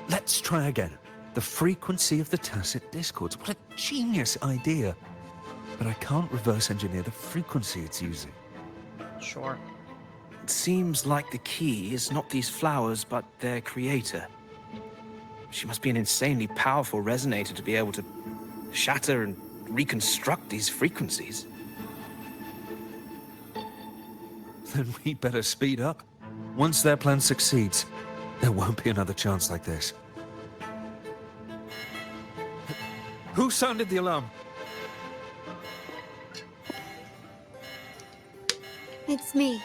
Let's try again. The frequency of the tacit discords. What a genius idea. But I can't reverse engineer the frequency it's using. Sure. It seems like the key is not these flowers, but their creator. She must be an insanely powerful resonator to be able to shatter and reconstruct these frequencies. Then we better speed up. Once their plan succeeds, there won't be another chance like this. Who sounded the alarm? It's me.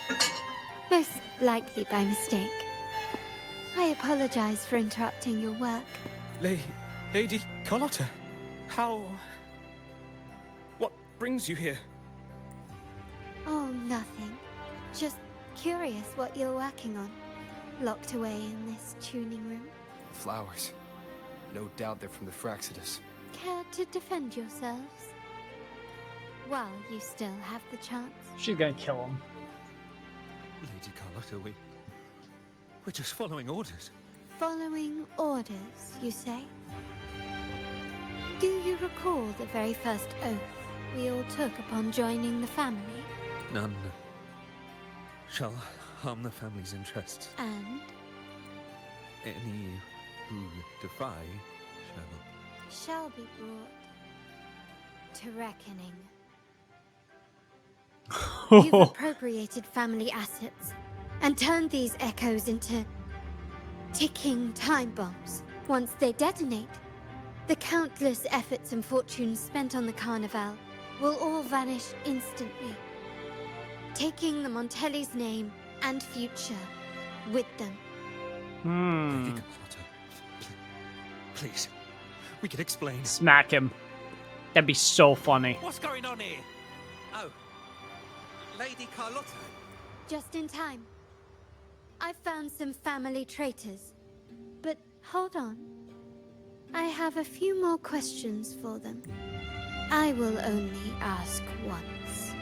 Most likely by mistake. I apologize for interrupting your work. Lady Carlotta, how... What brings you here? Oh, nothing. Just curious what you're working on. Locked away in this tuning room. Flowers. No doubt they're from the Fraxidus. Care to defend yourselves? While you still have the chance. She's gonna kill him. Lady Carlotta, we're just following orders. Following orders, you say? Do you recall the very first oath we all took upon joining the family? None shall harm the family's interests. And? Any who defy shall be brought to reckoning. You've appropriated family assets and turned these echoes into ticking time bombs. Once they detonate, the countless efforts and fortunes spent on the Carnival will all vanish instantly, taking the Montelli's name and future with them. Lady Carlotta, please, we can explain. Smack him. That'd be so funny. What's going on here? Oh, Lady Carlotta. Just in time. I found some family traitors. But hold on. I have a few more questions for them. I will only ask once.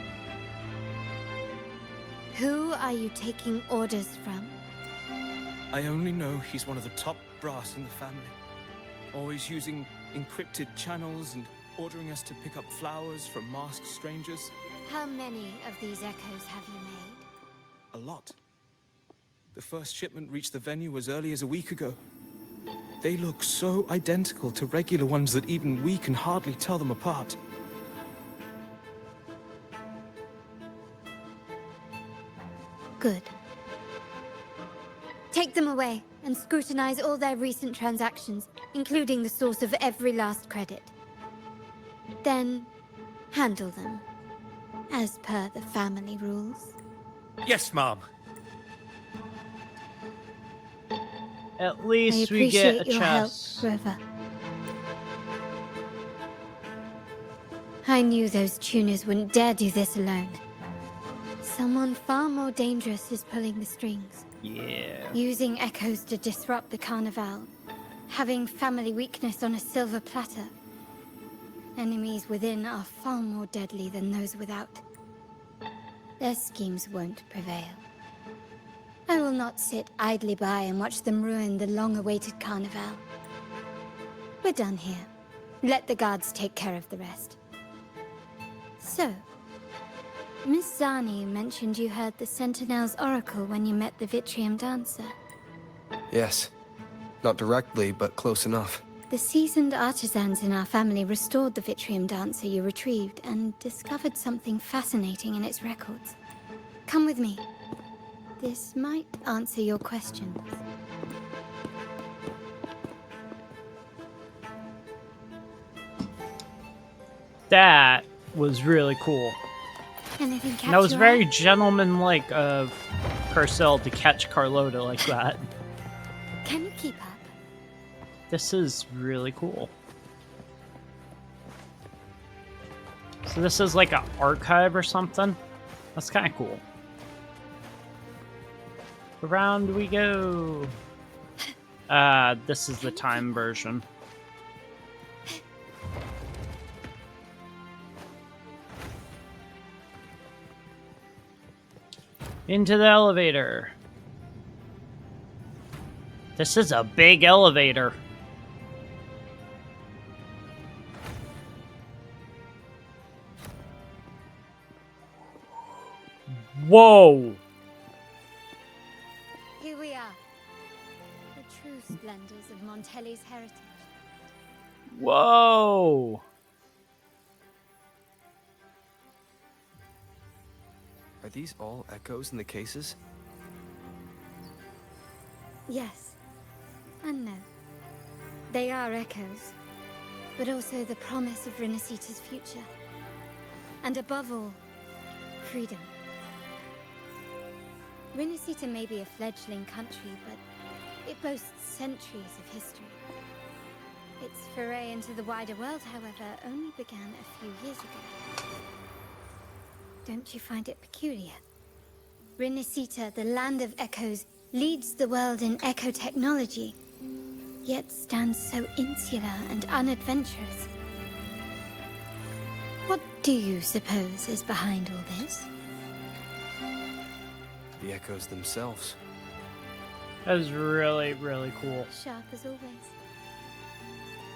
Who are you taking orders from? I only know he's one of the top brass in the family. Always using encrypted channels and ordering us to pick up flowers from masked strangers. How many of these echoes have you made? A lot. The first shipment reached the venue as early as a week ago. They look so identical to regular ones that even we can hardly tell them apart. Good. Take them away and scrutinize all their recent transactions, including the source of every last credit. Then, handle them, as per the family rules. Yes, Mom. At least I we get a appreciate your help, chest. Rover. I knew those tuners wouldn't dare do this alone. Someone far more dangerous is pulling the strings. Yeah. Using echoes to disrupt the Carnival. Having family weakness on a silver platter. Enemies within are far more deadly than those without. Their schemes won't prevail. I will not sit idly by and watch them ruin the long-awaited Carnival. We're done here. Let the guards take care of the rest. So, Miss Zani mentioned you heard the Sentinel's oracle when you met the Vitrium Dancer. Yes. Not directly, but close enough. The seasoned artisans in our family restored the Vitrium Dancer you retrieved and discovered something fascinating in its records. Come with me. This might answer your questions. That was really cool. Anything catch And that was your very eye? gentlemanlike of Purcell to catch Carlotta like that. Can you keep up? This is really cool. So this is like an archive or something? That's kind of cool. Around we go. This is the time version. Into the elevator. This is a big elevator. Whoa! Here we are. The true splendors of Montelli's heritage. Whoa! these all echoes in the cases? Yes. And no. They are echoes, but also the promise of Renacita's future. And above all, freedom. Renacita may be a fledgling country, but it boasts centuries of history. Its foray into the wider world, however, only began a few years ago. Don't you find it peculiar? Renacita, the land of echoes, leads the world in echo technology, yet stands so insular and unadventurous. What do you suppose is behind all this? The echoes themselves. That was really, really cool. Sharp as always.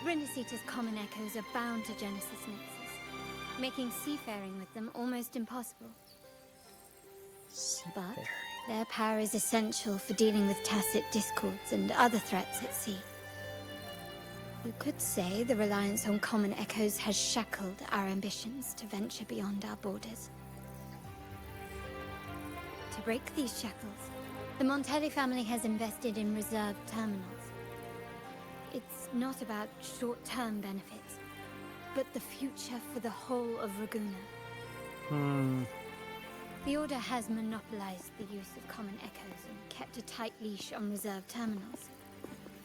Renacita's common echoes are bound to Genesis Nexus, making seafaring with them almost impossible. But their power is essential for dealing with tacit discords and other threats at sea. You could say the reliance on common echoes has shackled our ambitions to venture beyond our borders. To break these shackles, the Montelli family has invested in reserve terminals. It's not about short-term benefits, but the future for the whole of Raguna. The Order has monopolized the use of common echoes and kept a tight leash on reserve terminals,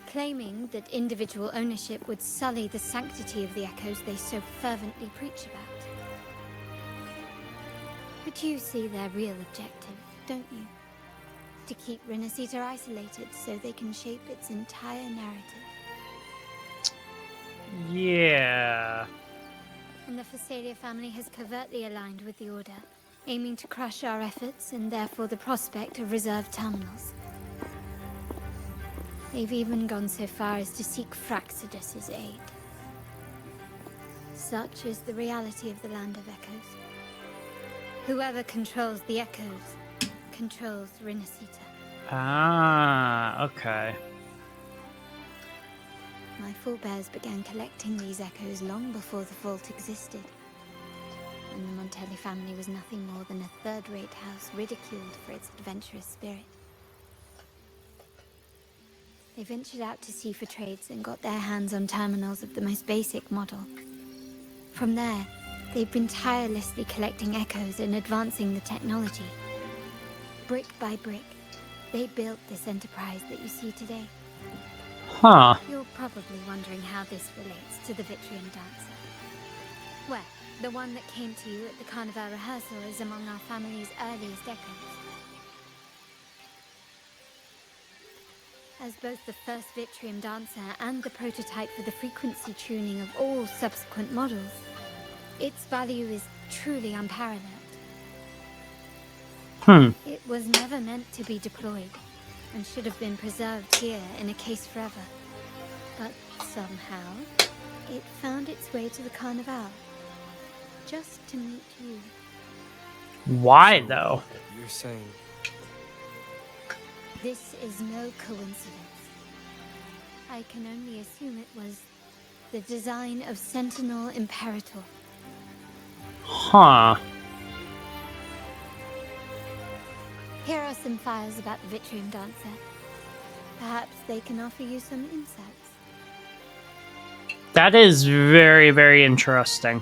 claiming that individual ownership would sully the sanctity of the echoes they so fervently preach about. But you see their real objective, don't you? To keep Renacita isolated so they can shape its entire narrative. Yeah. And the Fasalia family has covertly aligned with the Order, aiming to crush our efforts and therefore the prospect of reserve terminals. They've even gone so far as to seek Fraxidus's aid. Such is the reality of the Land of Echoes. Whoever controls the Echoes controls Renacita. Ah, okay. My forebears began collecting these echoes long before the vault existed. And the Montelli family was nothing more than a third-rate house ridiculed for its adventurous spirit. They ventured out to sea for trades and got their hands on terminals of the most basic model. From there, they've been tirelessly collecting echoes and advancing the technology. Brick by brick, they built this enterprise that you see today. Huh. You're probably wondering how this relates to the Vitrium Dancer. Well, the one that came to you at the Carnival rehearsal is among our family's earliest echoes. As both the first Vitrium Dancer and the prototype for the frequency tuning of all subsequent models, its value is truly unparalleled. It was never meant to be deployed, and should have been preserved here in a case forever. But somehow, it found its way to the Carnival, just to meet you. Why, though? You're saying... This is no coincidence. I can only assume it was the design of Sentinel Imperator. Huh. Here are some files about the Vitrium Dancer. Perhaps they can offer you some insights. That is very, very interesting.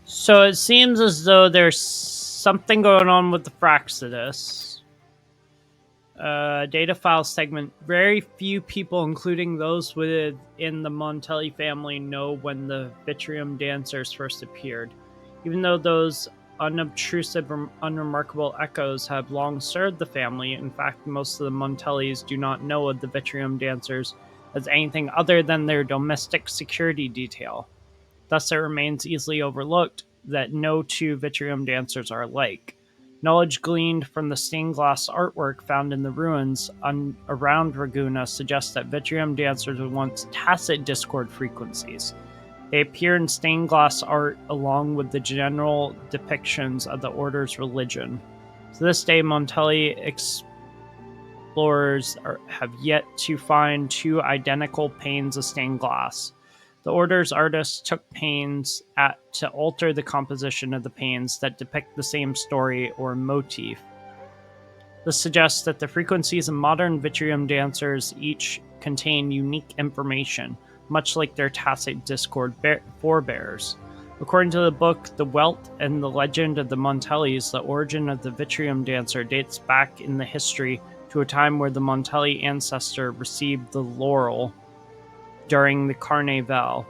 So it seems as though there's something going on with the Fraxidus. Data file segment. Very few people, including those within the Montelli family, know when the Vitrium Dancers first appeared. Even though those unobtrusive, unremarkable echoes have long served the family, in fact, most of the Montellis do not know of the Vitrium Dancers as anything other than their domestic security detail. Thus, it remains easily overlooked that no two Vitrium Dancers are alike. Knowledge gleaned from the stained glass artwork found in the ruins around Raguna suggests that Vitrium Dancers were once tacit discord frequencies. They appear in stained glass art along with the general depictions of the Order's religion. To this day, Montelli explorers have yet to find two identical panes of stained glass. The Order's artists took pains to alter the composition of the panes that depict the same story or motif. This suggests that the frequencies of modern Vitrium dancers each contain unique information, much like their Tacit Discord forebears. According to the book The Welt and the Legend of the Montellis, the origin of the Vitrium dancer dates back in the history to a time where the Montelli ancestor received the laurel during the Carnival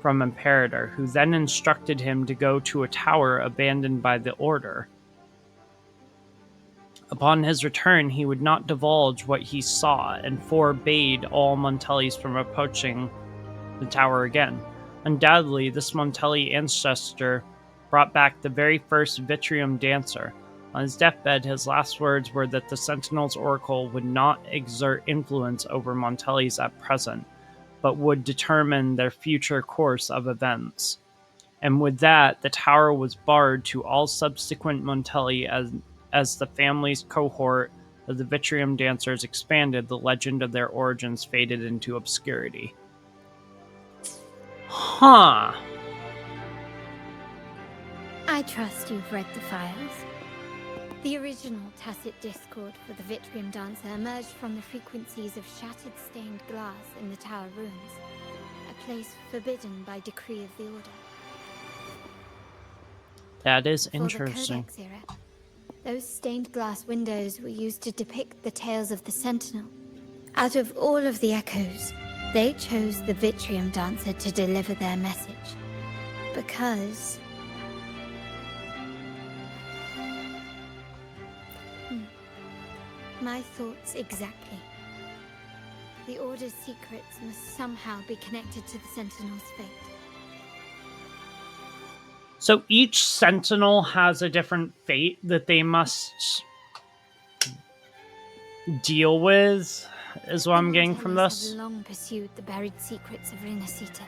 from Imperator, who then instructed him to go to a tower abandoned by the Order. Upon his return, he would not divulge what he saw and forbade all Montellis from approaching the tower again. Undoubtedly, this Montelli ancestor brought back the very first Vitrium dancer. On his deathbed, his last words were that the Sentinel's Oracle would not exert influence over Montellis at present, but would determine their future course of events. And with that, the tower was barred to all subsequent Montelli as the family's cohort of the Vitrium dancers expanded, the legend of their origins faded into obscurity. Huh. I trust you've read the files. The original Tacit Discord for the Vitrium Dancer emerged from the frequencies of shattered stained glass in the tower ruins, a place forbidden by decree of the Order. That is For interesting. the Codex era, those stained glass windows were used to depict the tales of the Sentinel. Out of all of the echoes, they chose the Vitrium Dancer to deliver their message. Because... My thoughts exactly. The Order's secrets must somehow be connected to the Sentinel's fate. So each Sentinel has a different fate that they must deal with, is what I'm getting from this. Have long pursued the buried secrets of Renacita.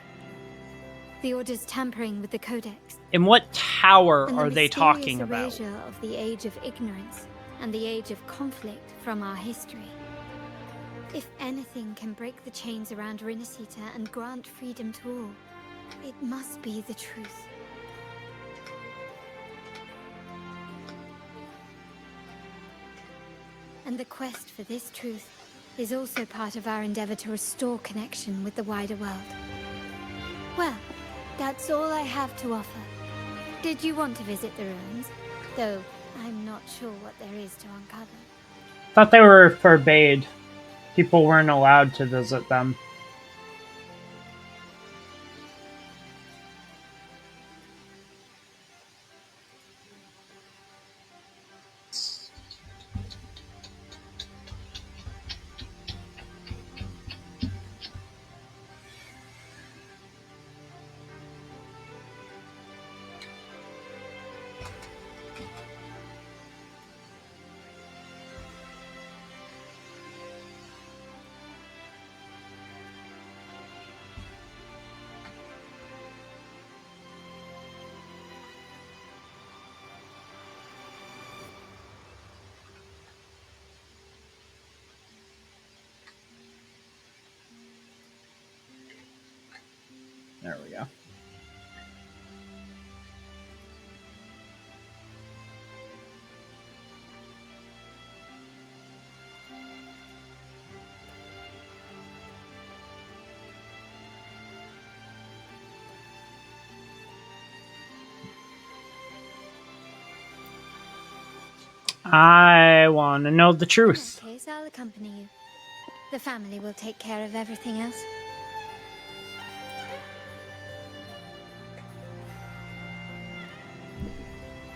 The Order's tampering with the Codex. In what tower and are the they talking about? erasure of the Age of Ignorance and the Age of Conflict from our history. If anything can break the chains around Renacita and grant freedom to all, it must be the truth. And the quest for this truth is also part of our endeavor to restore connection with the wider world. Well, that's all I have to offer. Did you want to visit the ruins? Though I'm not sure what there is to uncover. Thought they were forbade. People weren't allowed to visit them. There we go. I want to know the truth. In that case, I'll accompany you. The family will take care of everything else.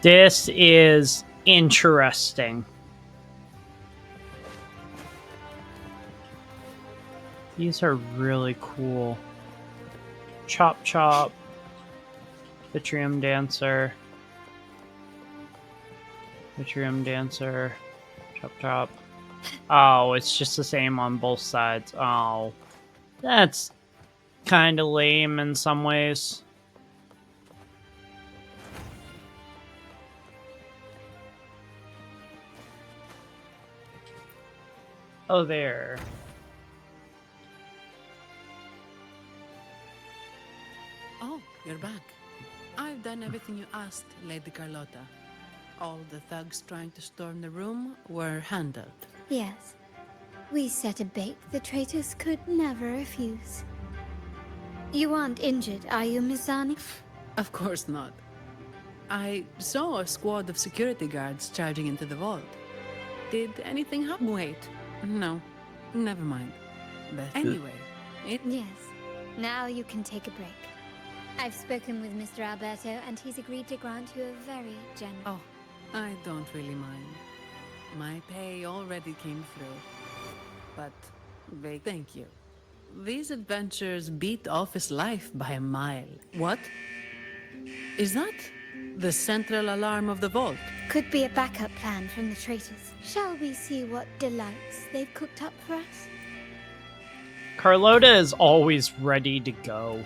This is interesting. These are really cool. Chop Chop. Vitrium Dancer. Vitrium Dancer. Chop Chop. Oh, it's just the same on both sides. Oh. That's kind of lame in some ways. Oh, there. Oh, you're back. I've done everything you asked, Lady Carlotta. All the thugs trying to storm the room were handled. Yes. We set a bait the traitors could never refuse. You aren't injured, are you, Mizani? Of course not. I saw a squad of security guards charging into the vault. Did anything happen? Wait. No. Never mind. But anyway, Yes. Now you can take a break. I've spoken with Mr. Alberto, and he's agreed to grant you a very generous... Oh, I don't really mind. My pay already came through. But, thank you. These adventures beat office life by a mile. What? Is that the central alarm of the vault? Could be a backup plan from the traitors. Shall we see what delights they've cooked up for us? Carlotta is always ready to go.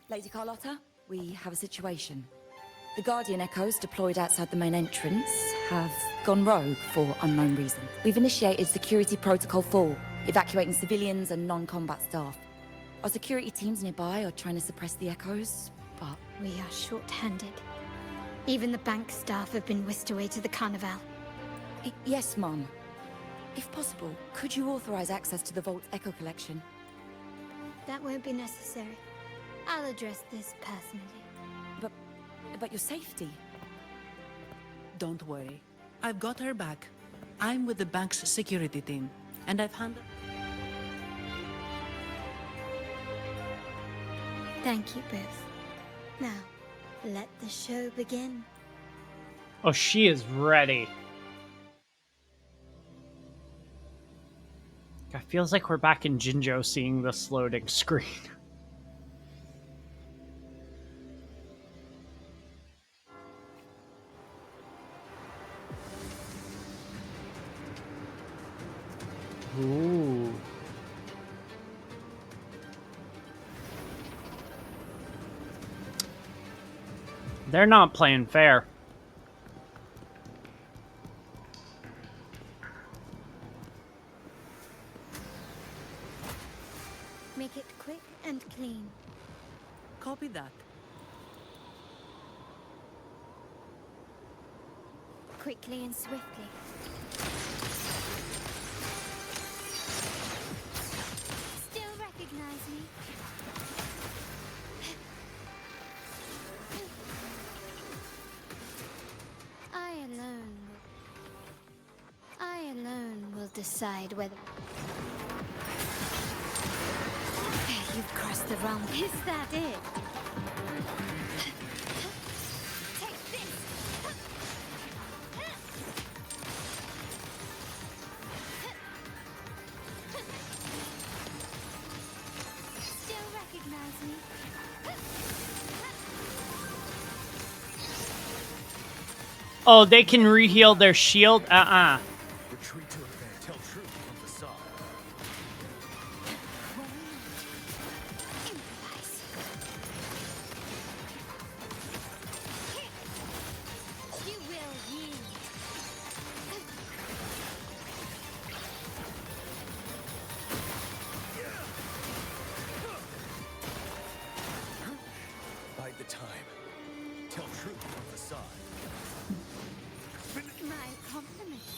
Lady Carlotta, we have a situation. The Guardian Echoes deployed outside the main entrance have gone rogue for unknown reasons. We've initiated Security Protocol 4, evacuating civilians and non-combat staff. Our security teams nearby are trying to suppress the Echoes, but... We are short-handed. Even the bank staff have been whisked away to the Carnival. Yes, Mum. If possible, could you authorize access to the Vault's Echo collection? That won't be necessary. I'll address this personally. But your safety? Don't worry. I've got her back. I'm with the bank's security team, and I've handled... Thank you both. Now, let the show begin. Oh, she is ready. God, feels like we're back in Jinjo seeing this loading screen. Ooh. They're not playing fair. Make it quick and clean. Copy that. Quickly and swiftly. Still recognize me? I alone will decide whether... You've crossed the realm. Is that it? Take this! Still recognize me? Oh, they can reheal their shield? Retreat to event. Tell truth from facade. You will yield. Bide the time. Tell truth from facade. My compliments.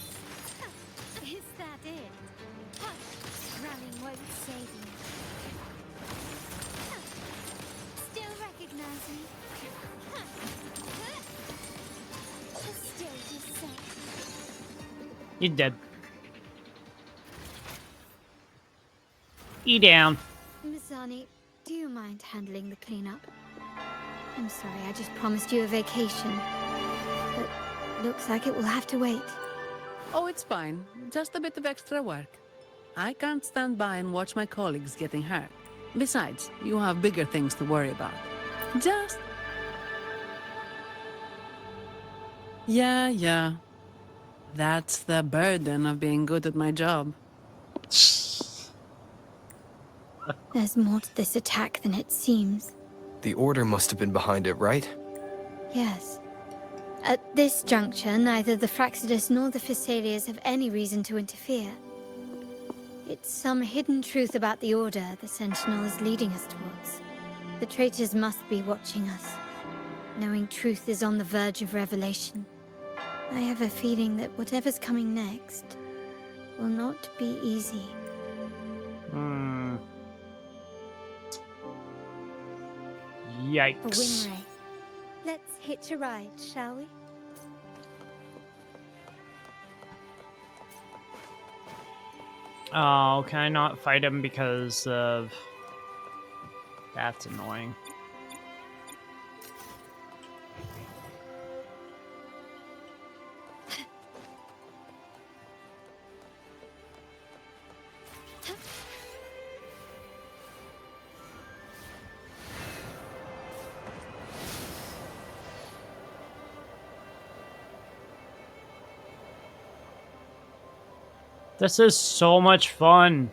Is that it? Running won't save you. Still recognize me? Still dissent. You're dead. E down. Mizani, do you mind handling the cleanup? I'm sorry, I just promised you a vacation. But looks like it will have to wait. Oh, it's fine. Just a bit of extra work. I can't stand by and watch my colleagues getting hurt. Besides, you have bigger things to worry about. Just... Yeah. That's the burden of being good at my job. There's more to this attack than it seems. The Order must have been behind it, right? Yes. At this juncture, neither the Fraxidus nor the Physaelians have any reason to interfere. It's some hidden truth about the Order the Sentinel is leading us towards. The traitors must be watching us, knowing truth is on the verge of revelation. I have a feeling that whatever's coming next will not be easy. Yikes. A Winray. Let's hitch a ride, shall we? Oh, can I not fight him because of... That's annoying. This is so much fun.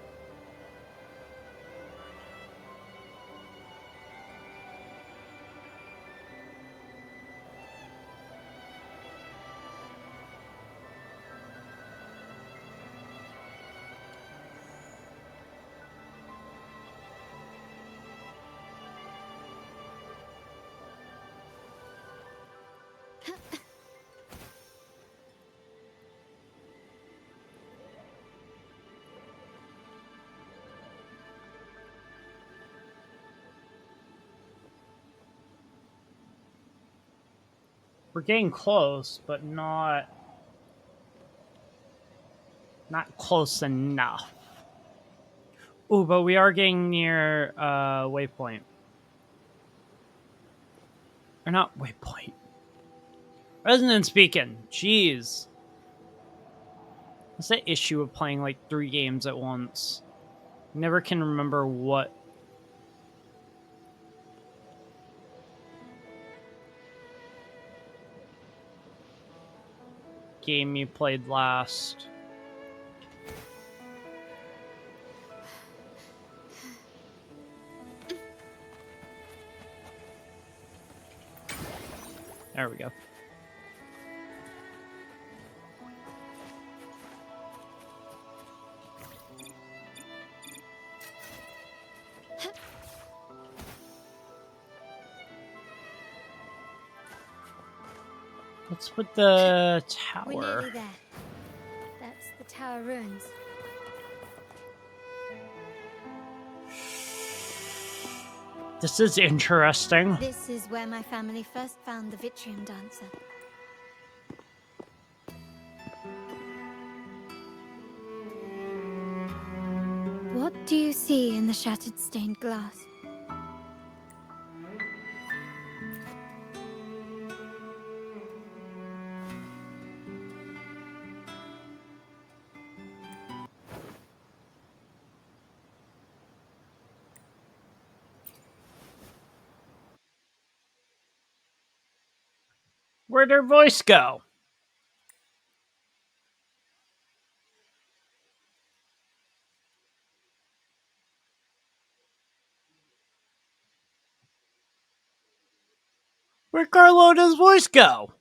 We're getting close, but not close enough. Ooh, but we are getting near waypoint. Or not waypoint. Resonance Beacon. Jeez. What's the issue of playing like 3 games at once? Never can remember what. Game you played last. There we go. What's with the tower? We're nearly there. That's the tower ruins. This is interesting. This is where my family first found the Vitrium Dancer. What do you see in the shattered stained glass? Where'd her voice go? Where'd Carlotta's voice go?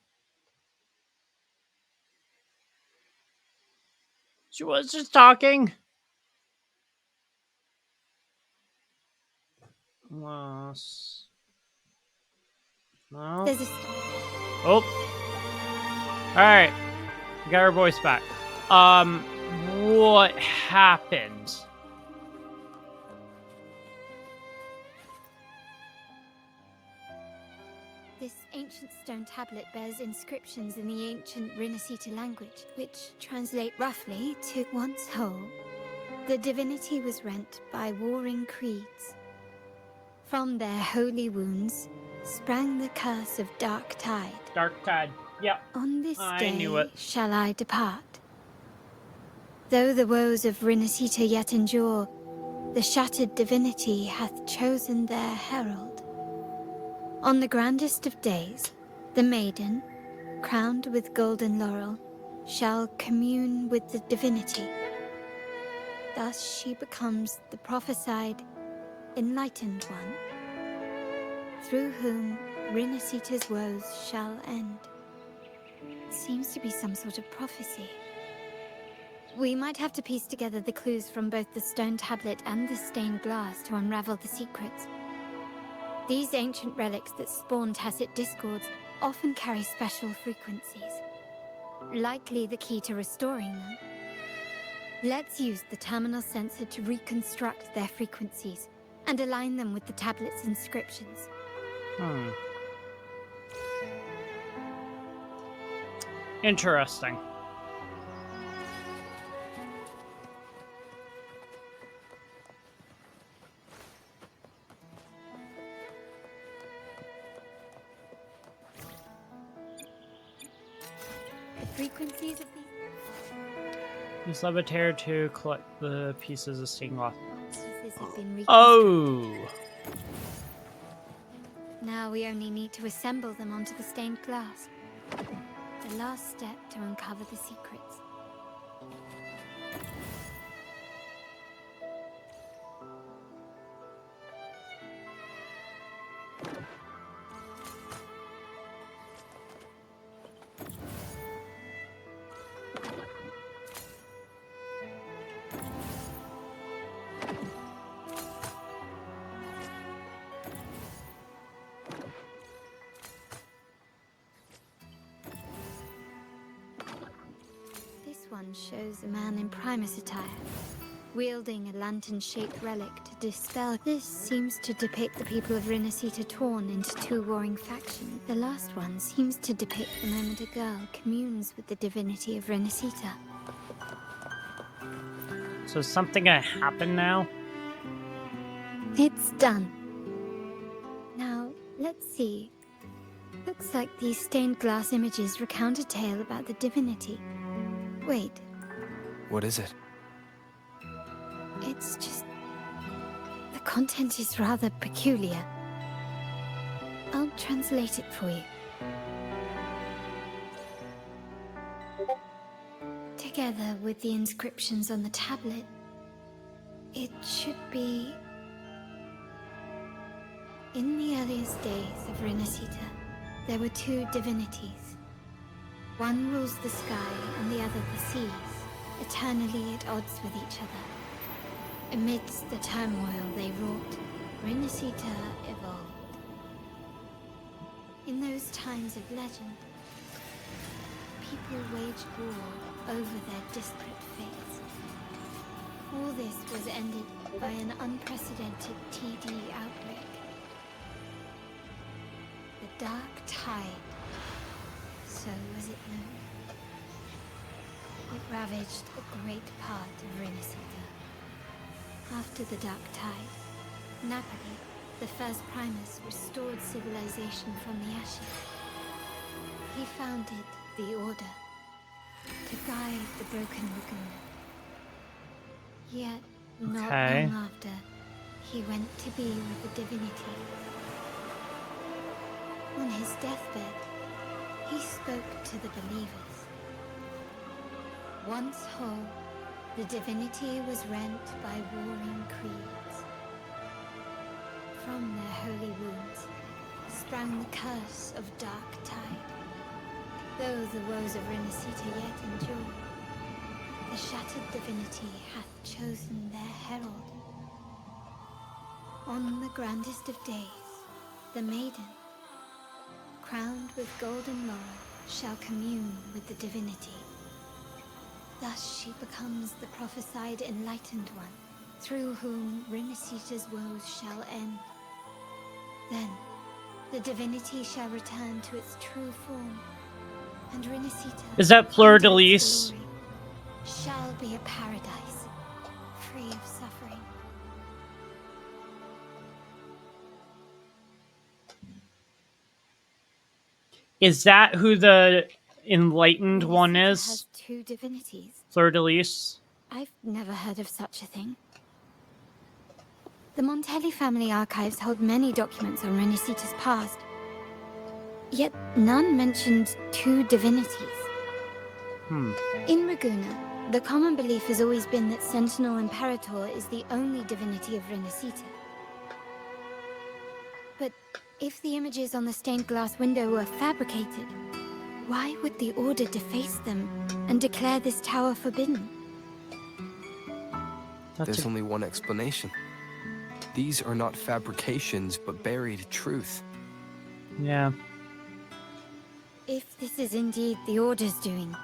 She was just talking. Loss. No. There's a Oh. Alright. Got her voice back. What happened? This ancient stone tablet bears inscriptions in the ancient Renacita language, which translate roughly to once whole. The divinity was rent by warring creeds. From their holy wounds sprang the curse of Dark Tide. Dark Tide. Yep. On this I knew it. shall I depart. Though the woes of Renacita yet endure, the shattered divinity hath chosen their herald. On the grandest of days, the maiden, crowned with golden laurel, shall commune with the divinity. Thus she becomes the prophesied enlightened one, through whom Rinasita's woes shall end. Seems to be some sort of prophecy. We might have to piece together the clues from both the stone tablet and the stained glass to unravel the secrets. These ancient relics that spawn tacit discords often carry special frequencies. Likely the key to restoring them. Let's use the terminal sensor to reconstruct their frequencies and align them with the tablet's inscriptions. Interesting. The frequencies of Use Levitator to collect the pieces of stained glass. these have been reconstructed. Oh! Now we only need to assemble them onto the stained glass. The last step to uncover the secrets. One shows a man in Primus attire, wielding a lantern-shaped relic to dispel. This seems to depict the people of Rinasita torn into two warring factions. The last one seems to depict the moment a girl communes with the divinity of Rinasita. So is something gonna happen now? It's done. Now, let's see. Looks like these stained glass images recount a tale about the divinity. Wait, What is it? it's just... the content is rather peculiar. I'll translate it for you. Together with the inscriptions on the tablet, it should be... In the earliest days of Rinasita, there were two divinities. One rules the sky and the other the seas, eternally at odds with each other. Amidst the turmoil they wrought, Rinasita evolved. In those times of legend, people waged war over their disparate fates. All this was ended by an unprecedented TD outbreak. The Dark Tide. So was it known. It ravaged a great part of Rinasita. After the Dark Tide, Napoli, the first Primus, restored civilization from the ashes. He founded the Order to guide the broken lagoon. Yet, not long after, he went to be with the divinity. On his deathbed, he spoke to the believers. Once whole, the divinity was rent by warring creeds. From their holy wounds sprang the curse of Dark Tide. Though the woes of Rinasita yet endure, the shattered divinity hath chosen their herald. On the grandest of days, the maiden, crowned with golden laurel, shall commune with the divinity. Thus she becomes the prophesied enlightened one, through whom Rinasita's woes shall end. Then, the divinity shall return to its true form, and Rinasita, Is that Fleur de Lis? shall be a paradise, free of suffering. Is that who the enlightened one Rinasita is? has two divinities. Fleur de Lis? I've never heard of such a thing. The Montelli family archives hold many documents on Rinasita's past, yet none mentioned two divinities. In Ragusa, the common belief has always been that Sentinel Imperator is the only divinity of Rinasita. But if the images on the stained glass window were fabricated, why would the Order deface them and declare this tower forbidden? There's only one explanation. These are not fabrications, but buried truth. Yeah. If this is indeed the Order's doing,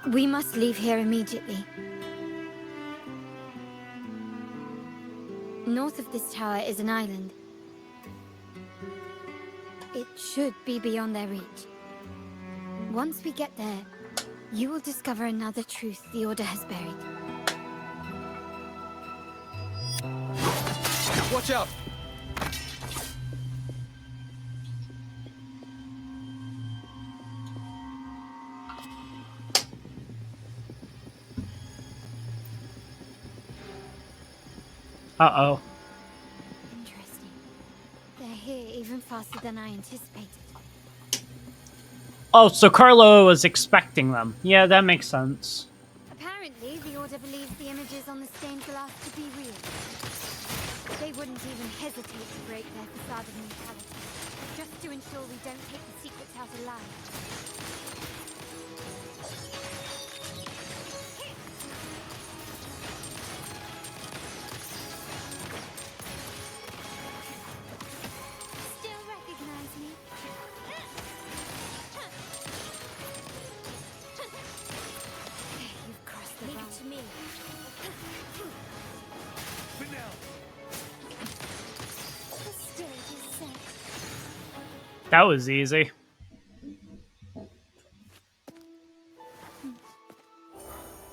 we must leave here immediately. North of this tower is an island. It should be beyond their reach. Once we get there, you will discover another truth the Order has buried. Watch out! Uh-oh. Interesting. They're here even faster than I anticipated. Oh, so Carlo was expecting them. Yeah, that makes sense. Apparently, the Order believes the images on the stained glass to be real. They wouldn't even hesitate to break their facade of neutrality, just to ensure we don't take the secrets out alive. Still recognize me? You've crossed the line. Leave it to me. That was easy.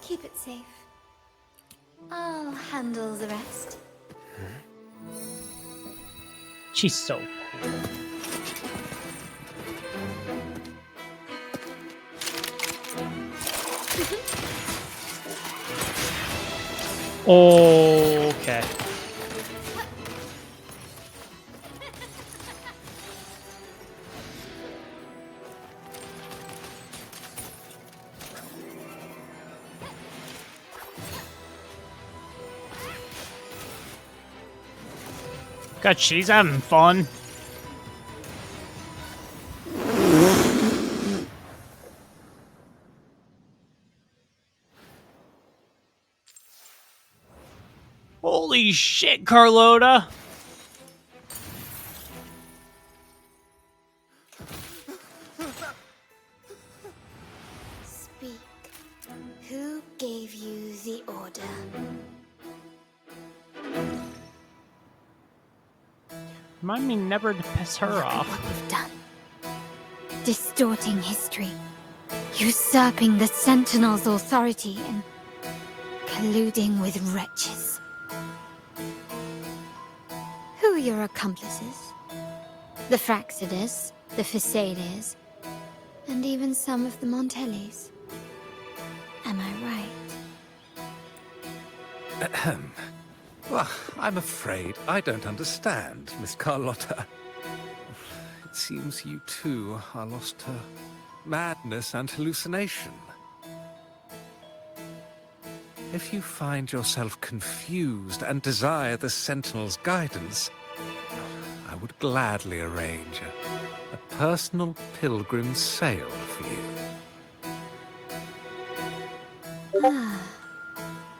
Keep it safe. I'll handle the rest. She's so cool. Okay. God, she's having fun. Holy shit, Carlotta! Speak. Who gave you the order? Remind me never to piss her off. What we've done. Distorting history. Usurping the Sentinel's authority and colluding with wretches. Who are your accomplices? The Fraxidus, the Facades, and even some of the Montellis. Am I right? Ahem. Well, I'm afraid I don't understand, Miss Carlotta. It seems you too are lost to madness and hallucination. If you find yourself confused and desire the Sentinel's guidance, I would gladly arrange a personal pilgrim sail for you. Ah.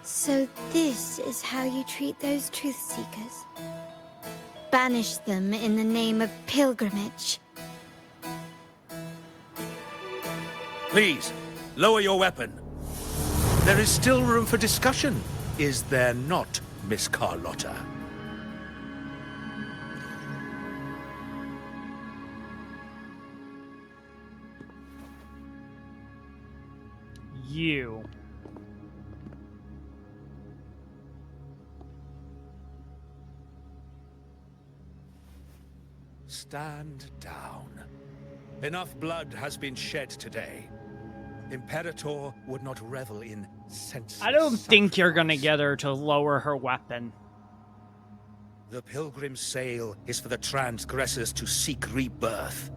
So this is how you treat those truth seekers? Banish them in the name of pilgrimage. Please, lower your weapon. There is still room for discussion, is there not, Miss Carlotta? You. Stand down. Enough blood has been shed today. Imperator would not revel in senseless I don't think you're gonna get her to lower her weapon. The pilgrim's sail is for the transgressors to seek rebirth,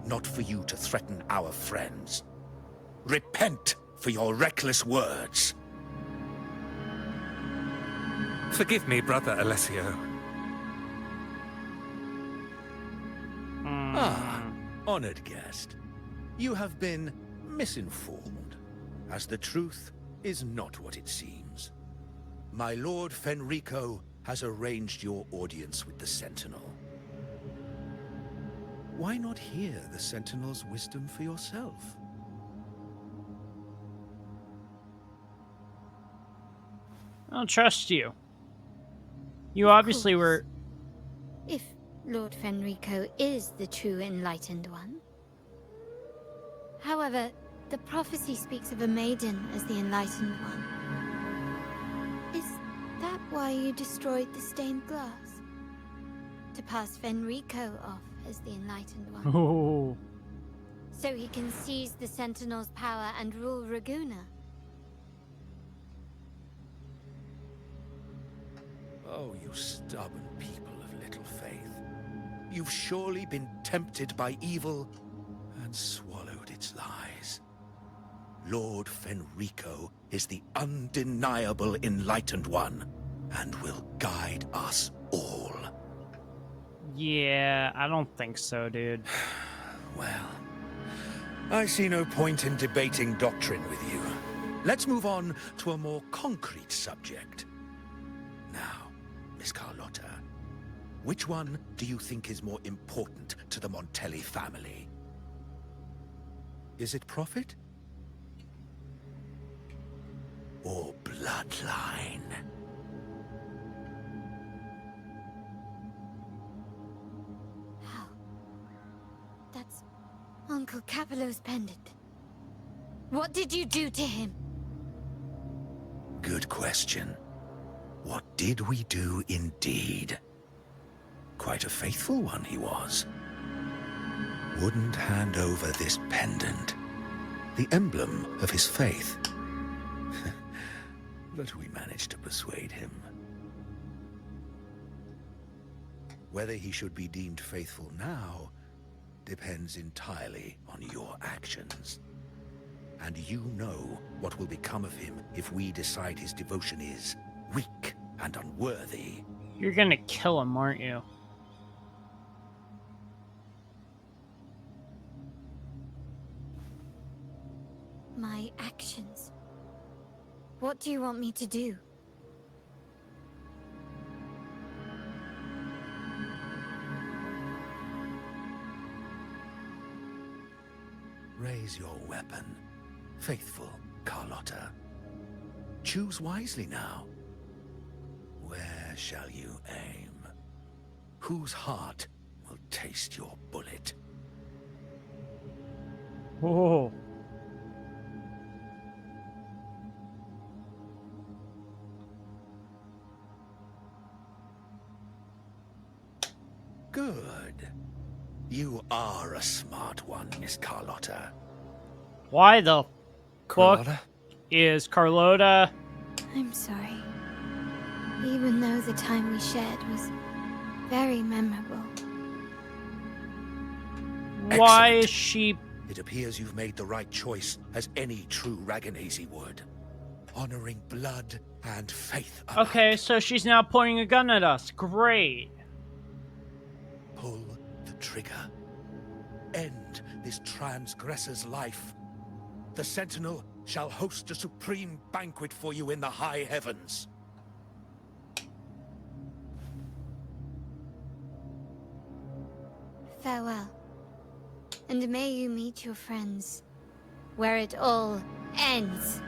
not for you to threaten our friends. Repent for your reckless words. Forgive me, Brother Alessio. Honored guest, you have been misinformed, as the truth is not what it seems. My Lord Fenrico has arranged your audience with the Sentinel. Why not hear the Sentinel's wisdom for yourself? I don't trust you. You obviously were... If Lord Fenrico is the true Enlightened One. However, the prophecy speaks of a maiden as the Enlightened One. Is that why you destroyed the stained glass? To pass Fenrico off as the Enlightened One? Oh. So he can seize the Sentinel's power and rule Raguna? Oh, you stubborn people of little faith. You've surely been tempted by evil and swallowed its lies. Lord Fenrico is the undeniable Enlightened One, and will guide us all. Yeah, I don't think so, dude. Well, I see no point in debating doctrine with you. Let's move on to a more concrete subject. Now, Miss Carlotta, which one do you think is more important to the Montelli family? Is it profit? Or bloodline? How? That's Uncle Capello's pendant. What did you do to him? Good question. What did we do indeed? Quite a faithful one he was. Wouldn't hand over this pendant, the emblem of his faith. But we managed to persuade him. Whether he should be deemed faithful now depends entirely on your actions. And you know what will become of him if we decide his devotion is weak and unworthy. You're gonna kill him, aren't you? My actions. What do you want me to do? Raise your weapon, faithful Carlotta. Choose wisely now. Where shall you aim? Whose heart will taste your bullet? Oh. Good. You are a smart one, Miss Carlotta. Why the fuck Carlotta? is Carlotta... I'm sorry. Even though the time we shared was very memorable. Why is she... It appears you've made the right choice, as any true Ragganese would. Honoring blood and faith alike. Okay, so she's now pointing a gun at us. Great. Pull the trigger. End this transgressor's life. The Sentinel shall host a supreme banquet for you in the high heavens. Farewell. And may you meet your friends where it all ends.